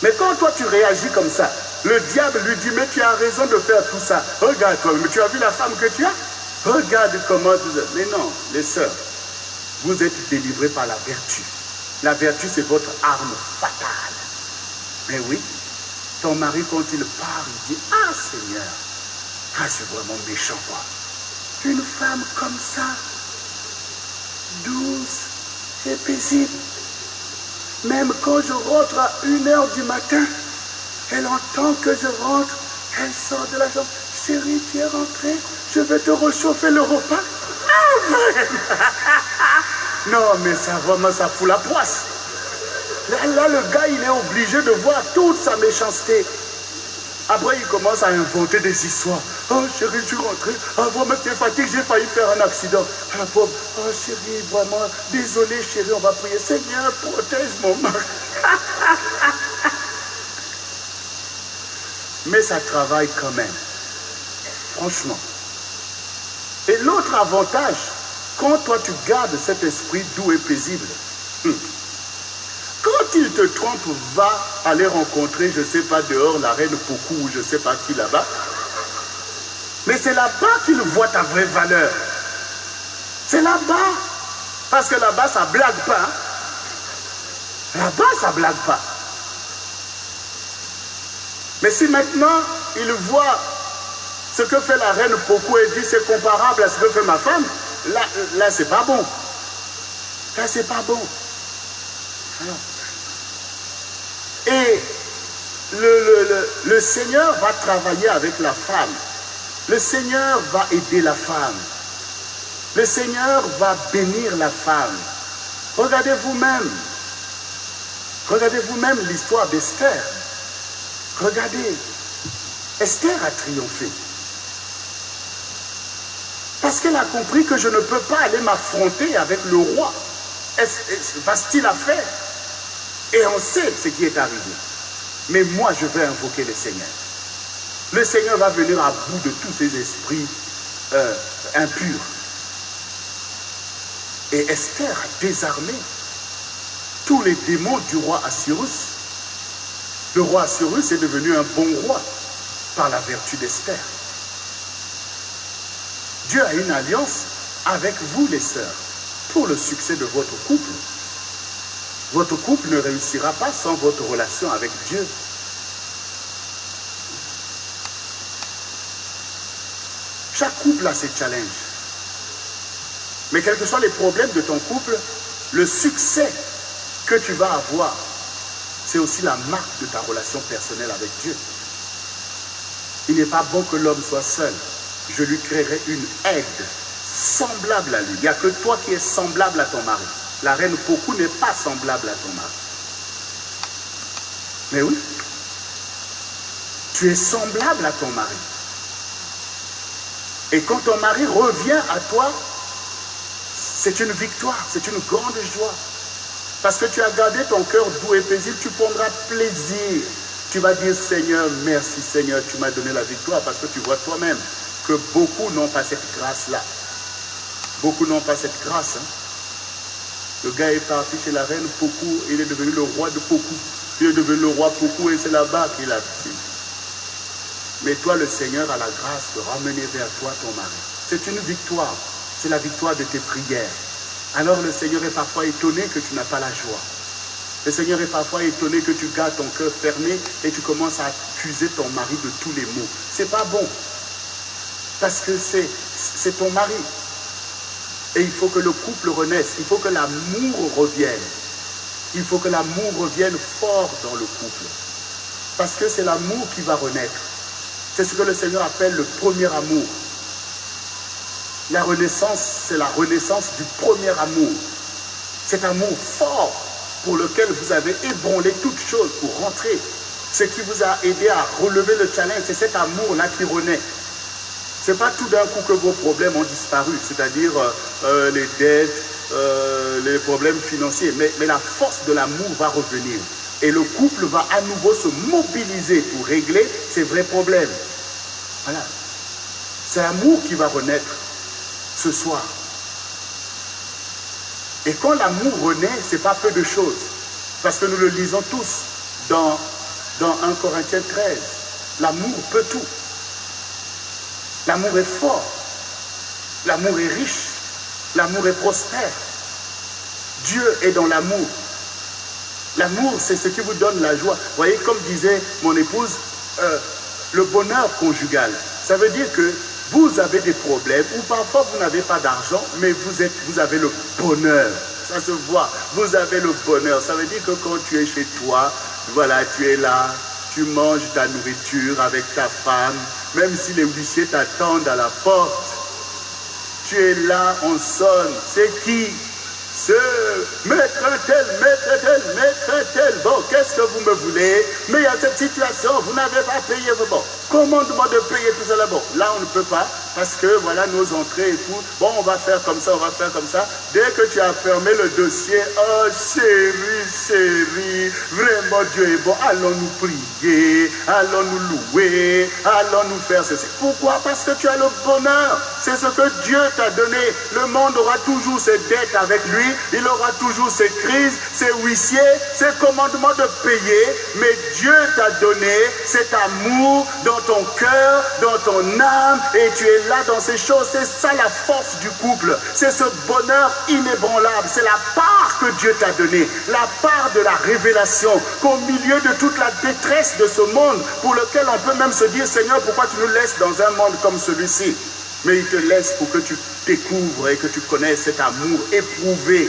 Mais quand toi tu réagis comme ça, le diable lui dit, mais tu as raison de faire tout ça. Regarde-toi, mais tu as vu la femme que tu as? Regarde comment tu... Mais non, les sœurs, vous êtes délivrés par la vertu. La vertu, c'est votre arme fatale. Mais oui, ton mari, quand il part, il dit, ah Seigneur, c'est vraiment méchant, quoi. Une femme comme ça, douce et paisible. Même quand je rentre à 1h du matin, elle entend que je rentre, elle sort de la chambre. Chérie, tu es rentrée, je vais te réchauffer le repas. Ah, vraiment? Non, mais ça vraiment, ça fout la poisse. Là, le gars, il est obligé de voir toute sa méchanceté. Après, il commence à inventer des histoires. Oh, chérie, je suis rentré. Ah, vraiment, j'étais fatigué, j'ai failli faire un accident. Ah, pauvre. Oh, chérie, vraiment, désolé, chérie, on va prier. Seigneur, protège mon mari. Mais ça travaille quand même. Franchement. Et l'autre avantage, quand toi tu gardes cet esprit doux et paisible, quand il te trompe, va aller rencontrer, je ne sais pas, dehors, la reine Pokou ou je ne sais pas qui là-bas. Mais c'est là-bas qu'il voit ta vraie valeur. C'est là-bas. Parce que là-bas, ça ne blague pas. Là-bas, ça ne blague pas. Mais si maintenant, il voit ce que fait la reine Pokou et dit c'est comparable à ce que fait ma femme, là c'est pas bon. Là, c'est pas bon. Et le Seigneur va travailler avec la femme. Le Seigneur va aider la femme. Le Seigneur va bénir la femme. Regardez vous-même. Regardez vous-même l'histoire d'Esther. Regardez. Esther a triomphé. Parce qu'elle a compris que je ne peux pas aller m'affronter avec le roi. Va-t-il à faire? Et on sait ce qui est arrivé. Mais moi, je vais invoquer le Seigneur. Le Seigneur va venir à bout de tous ces esprits impurs. Et Esther a désarmé tous les démons du roi Assyrus. Le roi Assyrus est devenu un bon roi par la vertu d'Esther. Dieu a une alliance avec vous, les sœurs, pour le succès de votre couple. Votre couple ne réussira pas sans votre relation avec Dieu. Chaque couple a ses challenges. Mais quels que soient les problèmes de ton couple, le succès que tu vas avoir, c'est aussi la marque de ta relation personnelle avec Dieu. Il n'est pas bon que l'homme soit seul. Je lui créerai une aide semblable à lui. Il n'y a que toi qui es semblable à ton mari. La reine Pokou n'est pas semblable à ton mari. Mais oui, tu es semblable à ton mari. Et quand ton mari revient à toi, c'est une victoire, c'est une grande joie. Parce que tu as gardé ton cœur doux et paisible, tu prendras plaisir. Tu vas dire, Seigneur, merci Seigneur, tu m'as donné la victoire, parce que tu vois toi-même que beaucoup n'ont pas cette grâce-là. Beaucoup n'ont pas cette grâce. Hein. Le gars est parti chez la reine Pokou, il est devenu le roi de Pokou. Il est devenu le roi Pokou et c'est là-bas qu'il a vécu. Mais toi, le Seigneur a la grâce de ramener vers toi ton mari. C'est une victoire. C'est la victoire de tes prières. Alors le Seigneur est parfois étonné que tu n'as pas la joie. Le Seigneur est parfois étonné que tu gardes ton cœur fermé et tu commences à accuser ton mari de tous les maux. C'est pas bon. Parce que c'est ton mari. Et il faut que le couple renaisse. Il faut que l'amour revienne. Il faut que l'amour revienne fort dans le couple. Parce que c'est l'amour qui va renaître. C'est ce que le Seigneur appelle le premier amour. La renaissance, c'est la renaissance du premier amour. Cet amour fort pour lequel vous avez ébranlé toutes choses pour rentrer. Ce qui vous a aidé à relever le challenge, c'est cet amour-là qui renaît. Ce n'est pas tout d'un coup que vos problèmes ont disparu, c'est-à-dire les dettes, les problèmes financiers. Mais la force de l'amour va revenir. Et le couple va à nouveau se mobiliser pour régler ses vrais problèmes. Voilà. C'est l'amour qui va renaître ce soir. Et quand l'amour renaît, ce n'est pas peu de choses. Parce que nous le lisons tous dans 1 Corinthiens 13. L'amour peut tout. L'amour est fort. L'amour est riche. L'amour est prospère. Dieu est dans l'amour. L'amour, c'est ce qui vous donne la joie. Vous voyez, comme disait mon épouse, le bonheur conjugal. Ça veut dire que vous avez des problèmes, ou parfois vous n'avez pas d'argent, mais vous avez le bonheur. ça se voit. Vous avez le bonheur. Ça veut dire que quand tu es chez toi, voilà, tu es là, tu manges ta nourriture avec ta femme, même si les huissiers t'attendent à la porte. Tu es là, on sonne. C'est qui? Ce maître tel, maître tel, maître tel. Bon, qu'est-ce que vous me voulez? Mais il y a cette situation, vous n'avez pas payé. Bon, commande-moi de payer tout cela. Bon, là, on ne peut pas, parce que voilà nos entrées et tout. Bon, on va faire comme ça, on va faire comme ça. Dès que tu as fermé le dossier, oh chérie, chérie, vraiment Dieu est bon. Allons nous prier, allons nous louer, allons nous faire ceci. Pourquoi? Parce que tu as le bonheur. C'est ce que Dieu t'a donné. Le monde aura toujours ses dettes avec lui. Il aura toujours ses crises, ses huissiers, ses commandements de payer. Mais Dieu t'a donné cet amour dans ton cœur, dans ton âme. Et tu es là dans ces choses. C'est ça la force du couple. C'est ce bonheur inébranlable. C'est la part que Dieu t'a donnée. La part de la révélation. Qu'au milieu de toute la détresse de ce monde, pour lequel on peut même se dire, Seigneur, pourquoi tu nous laisses dans un monde comme celui-ci? Mais il te laisse pour que tu découvres et que tu connaisses cet amour éprouvé.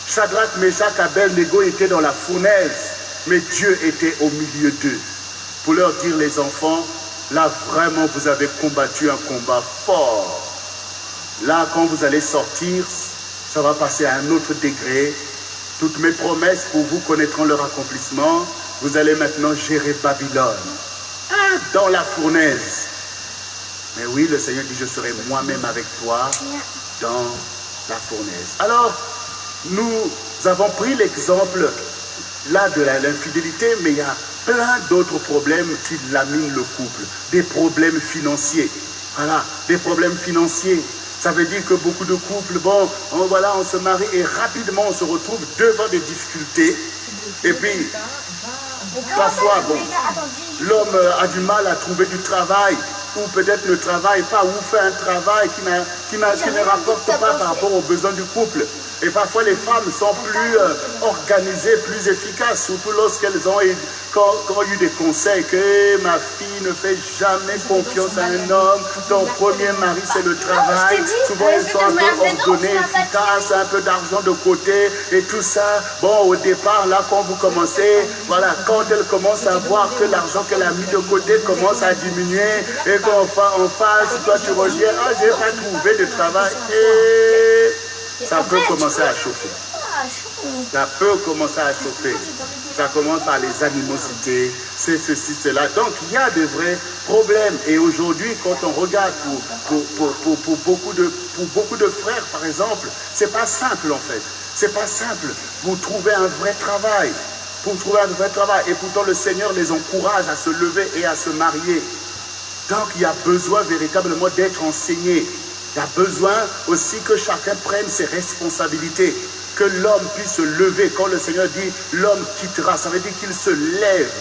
Shadrach, Meshach, Abednego étaient dans la fournaise, mais Dieu était au milieu d'eux. Pour leur dire, les enfants, là vraiment vous avez combattu un combat fort. Là, quand vous allez sortir, ça va passer à un autre degré. Toutes mes promesses pour vous connaîtront leur accomplissement. Vous allez maintenant gérer Babylone. Ah, dans la fournaise. Mais oui, le Seigneur dit, je serai moi-même avec toi dans la fournaise. Alors, nous avons pris l'exemple là de l'infidélité, mais il y a plein d'autres problèmes qui laminent le couple. Des problèmes financiers. Voilà, des problèmes financiers. Ça veut dire que beaucoup de couples, bon, voilà, on se marie et rapidement on se retrouve devant des difficultés. Et puis, parfois, bon, l'homme a du mal à trouver du travail. Ou peut-être ne travaille pas, ou fait un travail qui ne rapporte pas par rapport aux besoins du couple. Et parfois les femmes sont plus organisées, plus efficaces, surtout lorsqu'elles ont eu des conseils que ma fille ne fait jamais confiance à un homme, ton premier mari c'est le travail. Souvent elles sont un peu ordonnées, efficaces, un peu d'argent de côté et tout ça. Bon, au départ, là quand vous commencez, voilà, quand elle commence à voir que l'argent qu'elle a mis de côté commence à diminuer et qu'en face, toi tu reviens, ah j'ai pas trouvé de travail et ça peut commencer à chauffer. Ça peut commencer à chauffer. Ça commence par les animosités, c'est ceci, cela. Donc il y a de vrais problèmes. Et aujourd'hui, quand on regarde pour beaucoup de frères, par exemple, c'est pas simple en fait. C'est pas simple pour trouver un vrai travail. Pour trouver un vrai travail. Et pourtant le Seigneur les encourage à se lever et à se marier. Donc il y a besoin véritablement d'être enseigné. Il y a besoin aussi que chacun prenne ses responsabilités, que l'homme puisse se lever. Quand le Seigneur dit l'homme quittera, ça veut dire qu'il se lève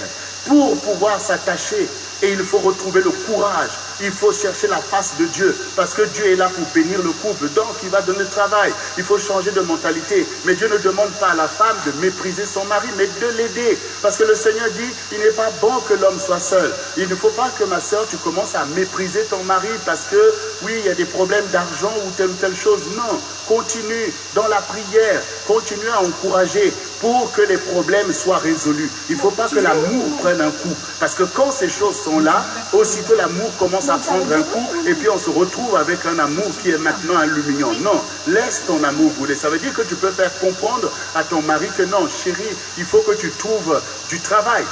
pour pouvoir s'attacher. Et il faut retrouver le courage. Il faut chercher la face de Dieu. Parce que Dieu est là pour bénir le couple. Donc il va donner le travail. Il faut changer de mentalité. Mais Dieu ne demande pas à la femme de mépriser son mari, mais de l'aider. Parce que le Seigneur dit, il n'est pas bon que l'homme soit seul. Il ne faut pas que ma soeur, tu commences à mépriser ton mari parce que, oui, il y a des problèmes d'argent ou telle chose. Non. Continue dans la prière. Continue à encourager pour que les problèmes soient résolus. Il ne faut pas que l'amour prenne un coup. Parce que quand ces choses sont là, aussitôt l'amour commence à prendre un coup et puis on se retrouve avec un amour qui est maintenant aluminium. Non, laisse ton amour brûler. Ça veut dire que tu peux faire comprendre à ton mari que non, chérie, il faut que tu trouves du travail.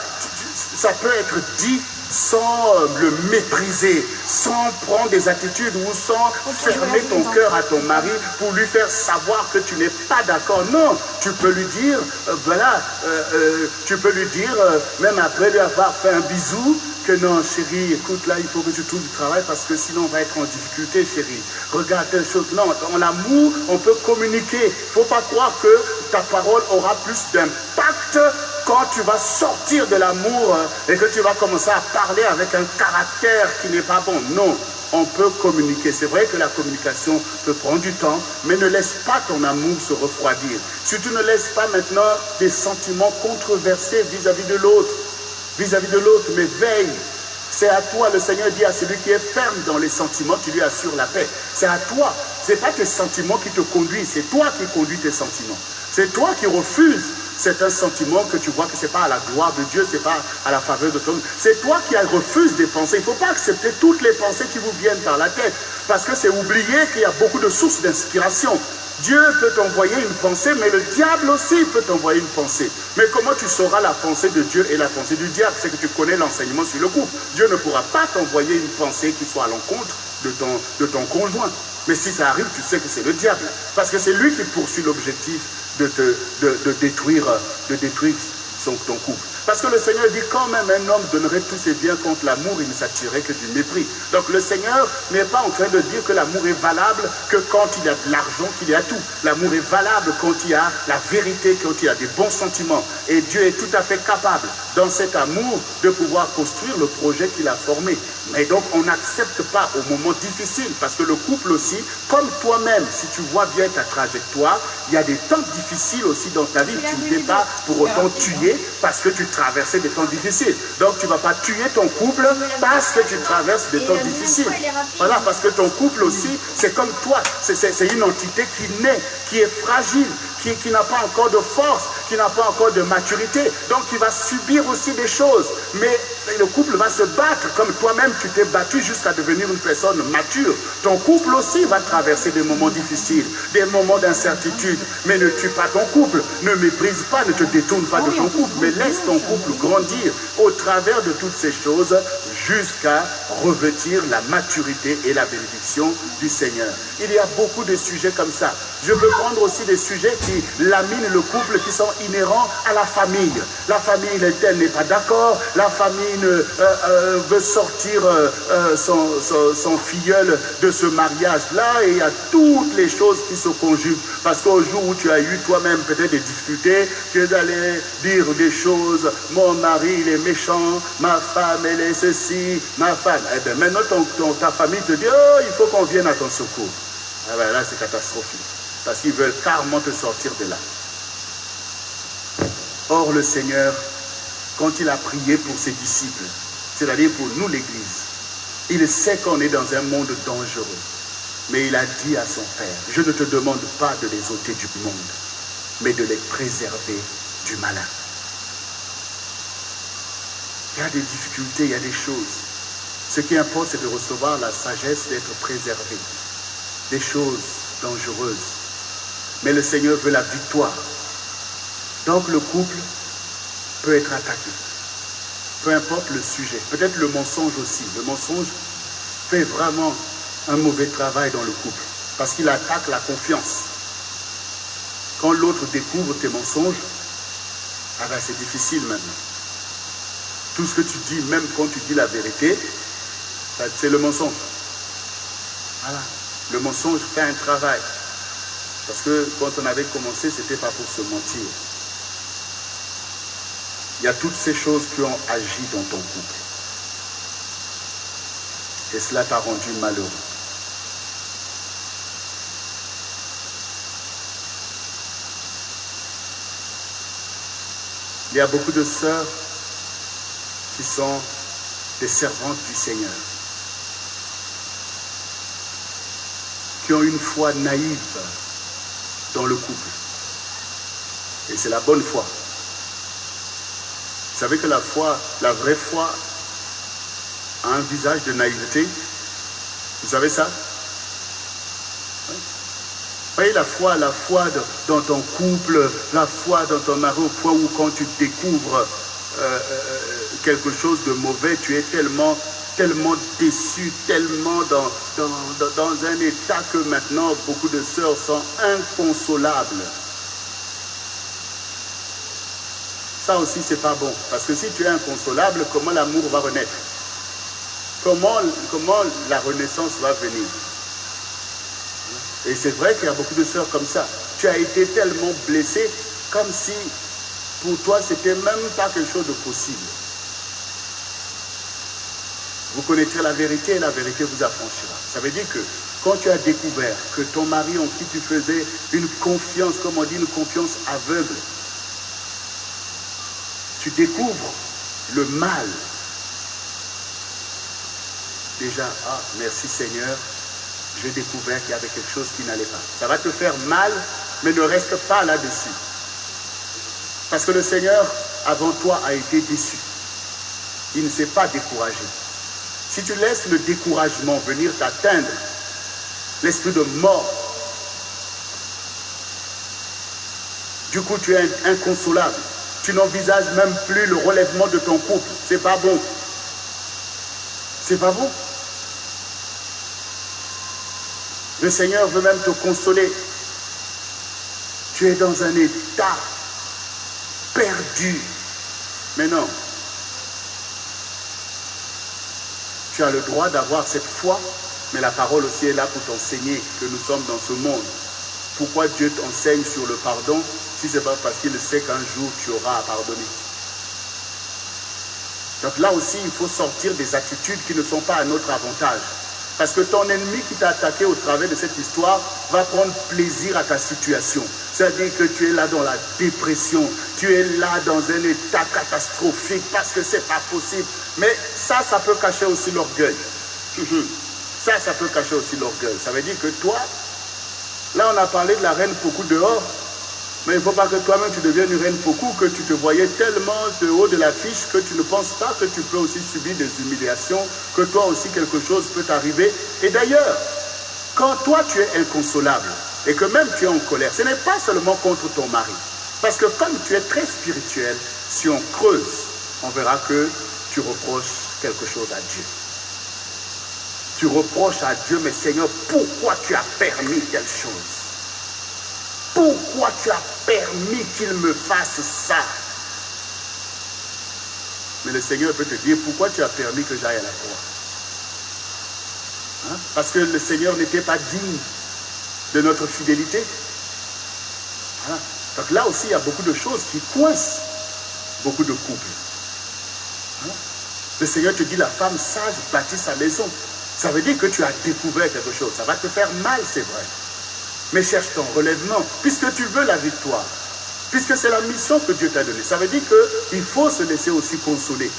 Ça peut être dit sans le mépriser, sans prendre des attitudes ou sans fermer ton cœur à ton mari pour lui faire savoir que tu n'es pas d'accord. Non, tu peux lui dire, tu peux lui dire, même après lui avoir fait un bisou, que non, chérie, écoute, là, il faut que tu trouves du travail parce que sinon on va être en difficulté, chérie. Regarde telle chose. Non, dans l'amour, on peut communiquer. Il ne faut pas croire que ta parole aura plus d'impact quand tu vas sortir de l'amour et que tu vas commencer à parler avec un caractère qui n'est pas bon. Non, on peut communiquer. C'est vrai que la communication peut prendre du temps, mais ne laisse pas ton amour se refroidir. Si tu ne laisses pas maintenant des sentiments controversés vis-à-vis de l'autre, mais veille. C'est à toi, le Seigneur dit à celui qui est ferme dans les sentiments, tu lui assures la paix. C'est à toi. Ce n'est pas tes sentiments qui te conduisent, c'est toi qui conduis tes sentiments. C'est toi qui refuses certains sentiments que tu vois que ce n'est pas à la gloire de Dieu, ce n'est pas à la faveur de ton... C'est toi qui refuses des pensées. Il ne faut pas accepter toutes les pensées qui vous viennent par la tête, parce que c'est oublier qu'il y a beaucoup de sources d'inspiration. Dieu peut t'envoyer une pensée, mais le diable aussi peut t'envoyer une pensée. Mais comment tu sauras la pensée de Dieu et la pensée du diable? C'est que tu connais l'enseignement sur le couple. Dieu ne pourra pas t'envoyer une pensée qui soit à l'encontre de ton conjoint. Mais si ça arrive, tu sais que c'est le diable. Parce que c'est lui qui poursuit l'objectif de détruire ton couple. Parce que le Seigneur dit quand même un homme donnerait tous ses biens contre l'amour, il ne s'attirerait que du mépris. Donc le Seigneur n'est pas en train de dire que l'amour est valable que quand il y a de l'argent, qu'il y a tout. L'amour est valable quand il y a la vérité, quand il y a des bons sentiments. Et Dieu est tout à fait capable, dans cet amour, de pouvoir construire le projet qu'il a formé. Mais donc on n'accepte pas au moment difficile, parce que le couple aussi, comme toi-même, si tu vois bien ta trajectoire, il y a des temps difficiles aussi dans ta vie. Tu ne t'es pas pour autant tué parce que tu traversais des temps difficiles. Donc tu ne vas pas tuer ton couple parce que tu traverses des temps difficiles. Voilà, parce que ton couple aussi, c'est comme toi. C'est une entité qui naît, qui est fragile, qui n'a pas encore de force, qui n'a pas encore de maturité. Donc il va subir aussi des choses. Mais le couple va se battre comme toi-même tu t'es battu jusqu'à devenir une personne mature. Ton couple aussi va traverser des moments difficiles, des moments d'incertitude. Mais ne tue pas ton couple, ne méprise pas, ne te détourne pas de ton couple, mais laisse ton couple grandir au travers de toutes ces choses jusqu'à revêtir la maturité et la bénédiction du Seigneur. Il y a beaucoup de sujets comme ça. Je peux prendre aussi des sujets qui laminent le couple, qui sont inhérents à la famille. La famille, elle n'est pas d'accord. La famille veut sortir son filleul de ce mariage-là. Et il y a toutes les choses qui se conjuguent. Parce qu'au jour où tu as eu toi-même peut-être des difficultés, tu es allé dire des choses. Mon mari, il est méchant. Ma femme, elle est ceci. Ma femme. Eh bien, maintenant, ta famille te dit, oh, il faut qu'on vienne à ton secours. Ah ben là, c'est catastrophique. Parce qu'ils veulent carrément te sortir de là. Or, le Seigneur, quand il a prié pour ses disciples, c'est-à-dire pour nous l'Église, il sait qu'on est dans un monde dangereux. Mais il a dit à son Père, je ne te demande pas de les ôter du monde, mais de les préserver du malin. Il y a des difficultés, il y a des choses. Ce qui importe, c'est de recevoir la sagesse d'être préservé des choses dangereuses. Mais le Seigneur veut la victoire. Donc le couple peut être attaqué. Peu importe le sujet. Peut-être le mensonge aussi. Le mensonge fait vraiment un mauvais travail dans le couple. Parce qu'il attaque la confiance. Quand l'autre découvre tes mensonges, ah ben c'est difficile maintenant. Tout ce que tu dis, même quand tu dis la vérité, c'est le mensonge. Voilà. Le mensonge fait un travail. Parce que quand on avait commencé, ce n'était pas pour se mentir. Il y a toutes ces choses qui ont agi dans ton couple. Et cela t'a rendu malheureux. Il y a beaucoup de sœurs qui sont des servantes du Seigneur, qui ont une foi naïve dans le couple. Et c'est la bonne foi. Vous savez que la foi, la vraie foi, a un visage de naïveté. Vous savez ça? Oui. Vous voyez la foi dans ton couple, la foi dans ton mari, au point où quand tu découvres quelque chose de mauvais, tu es tellement déçu, tellement dans un état que maintenant beaucoup de sœurs sont inconsolables. Ça aussi c'est pas bon, parce que si tu es inconsolable, comment l'amour va renaître? Comment la renaissance va venir? Et c'est vrai qu'il y a beaucoup de sœurs comme ça. Tu as été tellement blessé, comme si pour toi c'était même pas quelque chose de possible. Vous connaîtrez la vérité et la vérité vous affranchira. Ça veut dire que quand tu as découvert que ton mari en qui tu faisais une confiance, comme on dit, une confiance aveugle, tu découvres le mal déjà, ah, merci Seigneur, j'ai découvert qu'il y avait quelque chose qui n'allait pas. Ça va te faire mal, mais ne reste pas là-dessus. Parce que le Seigneur, avant toi, a été déçu. Il ne s'est pas découragé. Si tu laisses le découragement venir t'atteindre, l'esprit de mort, du coup tu es inconsolable. Tu n'envisages même plus le relèvement de ton couple. C'est pas bon. C'est pas bon. Le Seigneur veut même te consoler. Tu es dans un état perdu. Mais non. Tu as le droit d'avoir cette foi, mais la parole aussi est là pour t'enseigner que nous sommes dans ce monde. Pourquoi Dieu t'enseigne sur le pardon si ce n'est pas parce qu'il sait qu'un jour tu auras à pardonner? Donc là aussi, il faut sortir des attitudes qui ne sont pas à notre avantage. Parce que ton ennemi qui t'a attaqué au travers de cette histoire va prendre plaisir à ta situation. C'est-à-dire que tu es là dans la dépression, tu es là dans un état catastrophique parce que c'est pas possible. Mais ça peut cacher aussi l'orgueil. Ça peut cacher aussi l'orgueil. Ça veut dire que toi, là on a parlé de la reine Poku dehors, mais il ne faut pas que toi-même tu deviennes une reine Poku, que tu te voyais tellement de haut de l'affiche que tu ne penses pas que tu peux aussi subir des humiliations, que toi aussi quelque chose peut t'arriver. Et d'ailleurs, quand toi tu es inconsolable et que même tu es en colère, ce n'est pas seulement contre ton mari. Parce que comme tu es très spirituel, si on creuse, on verra que tu reproches quelque chose à Dieu. Tu reproches à Dieu, mais Seigneur, pourquoi tu as permis telle chose? Pourquoi tu as permis qu'il me fasse ça? Mais le Seigneur peut te dire, pourquoi tu as permis que j'aille à la croix? Hein? Parce que le Seigneur n'était pas digne de notre fidélité. Hein? Donc là aussi, il y a beaucoup de choses qui coincent beaucoup de couples. Hein? Le Seigneur te dit, la femme sage bâtit sa maison. Ça veut dire que tu as découvert quelque chose. Ça va te faire mal, c'est vrai. Mais cherche ton relèvement, puisque tu veux la victoire. Puisque c'est la mission que Dieu t'a donnée. Ça veut dire qu'il faut se laisser aussi consoler.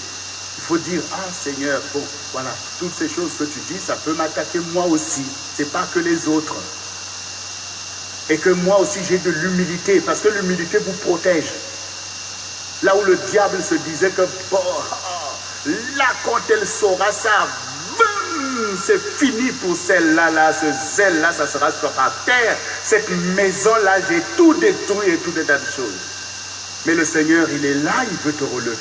Il faut dire, ah Seigneur, bon, voilà, toutes ces choses que tu dis, ça peut m'attaquer moi aussi. C'est pas que les autres. Et que moi aussi j'ai de l'humilité, parce que l'humilité vous protège. Là où le diable se disait que, bon, là quand elle saura ça, c'est fini pour celle-là, ce zèle-là, ça sera par terre. Cette maison-là, j'ai tout détruit et tout des tas de choses. Mais le Seigneur, il est là, il veut te relever.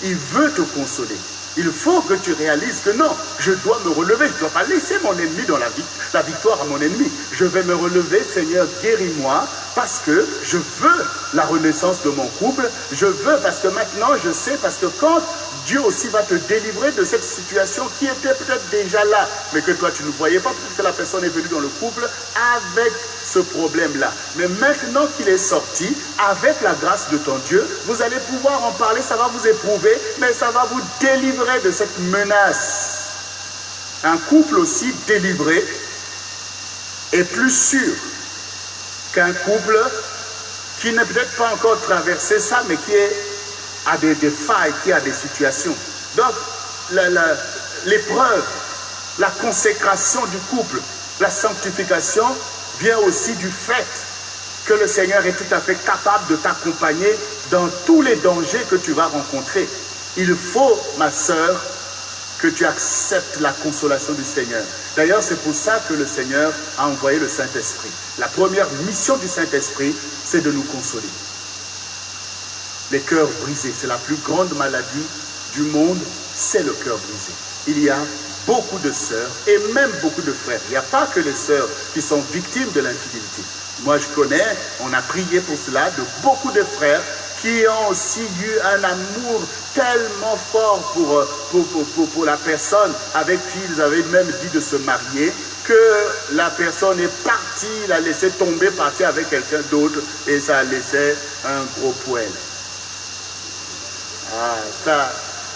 Il veut te consoler. Il faut que tu réalises que non, je dois me relever. Je ne dois pas laisser mon ennemi dans la victoire à mon ennemi. Je vais me relever, Seigneur, guéris-moi, parce que je veux la renaissance de mon couple. Je veux, parce que maintenant, je sais, parce que quand Dieu aussi va te délivrer de cette situation qui était peut-être déjà là, mais que toi tu ne voyais pas, peut-être que la personne est venue dans le couple avec ce problème-là. Mais maintenant qu'il est sorti, avec la grâce de ton Dieu, vous allez pouvoir en parler, ça va vous éprouver, mais ça va vous délivrer de cette menace. Un couple aussi délivré est plus sûr qu'un couple qui n'a peut-être pas encore traversé ça, mais qui a des failles, qui a des situations. Donc, l'épreuve, la consécration du couple, la sanctification vient aussi du fait que le Seigneur est tout à fait capable de t'accompagner dans tous les dangers que tu vas rencontrer. Il faut, ma sœur, que tu acceptes la consolation du Seigneur. D'ailleurs, c'est pour ça que le Seigneur a envoyé le Saint-Esprit. La première mission du Saint-Esprit, c'est de nous consoler. Les cœurs brisés, c'est la plus grande maladie du monde, c'est le cœur brisé. Il y a beaucoup de sœurs et même beaucoup de frères. Il n'y a pas que les sœurs qui sont victimes de l'infidélité. Moi, je connais, on a prié pour cela, de beaucoup de frères qui ont aussi eu un amour tellement fort pour la personne avec qui ils avaient même dit de se marier, que la personne est partie, l'a laissé tomber, partir avec quelqu'un d'autre, et ça a laissé un gros poêle. Ah,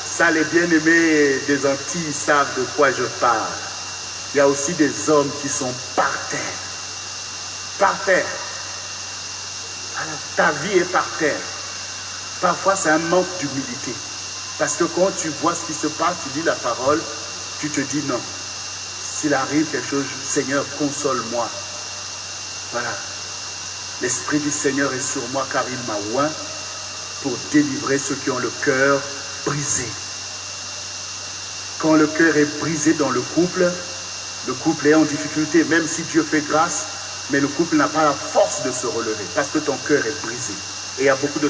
ça, les bien-aimés des Antilles savent de quoi je parle. Il y a aussi des hommes qui sont par terre. Par terre. Alors, ta vie est par terre. Parfois, c'est un manque d'humilité. Parce que quand tu vois ce qui se passe, tu dis la parole, tu te dis non, S'il arrive quelque chose, Seigneur, console-moi. Voilà. L'Esprit du Seigneur est sur moi car il m'a oint pour délivrer ceux qui ont le cœur brisé. Quand le cœur est brisé dans le couple est en difficulté, même si Dieu fait grâce, mais le couple n'a pas la force de se relever parce que ton cœur est brisé. Et il y a beaucoup de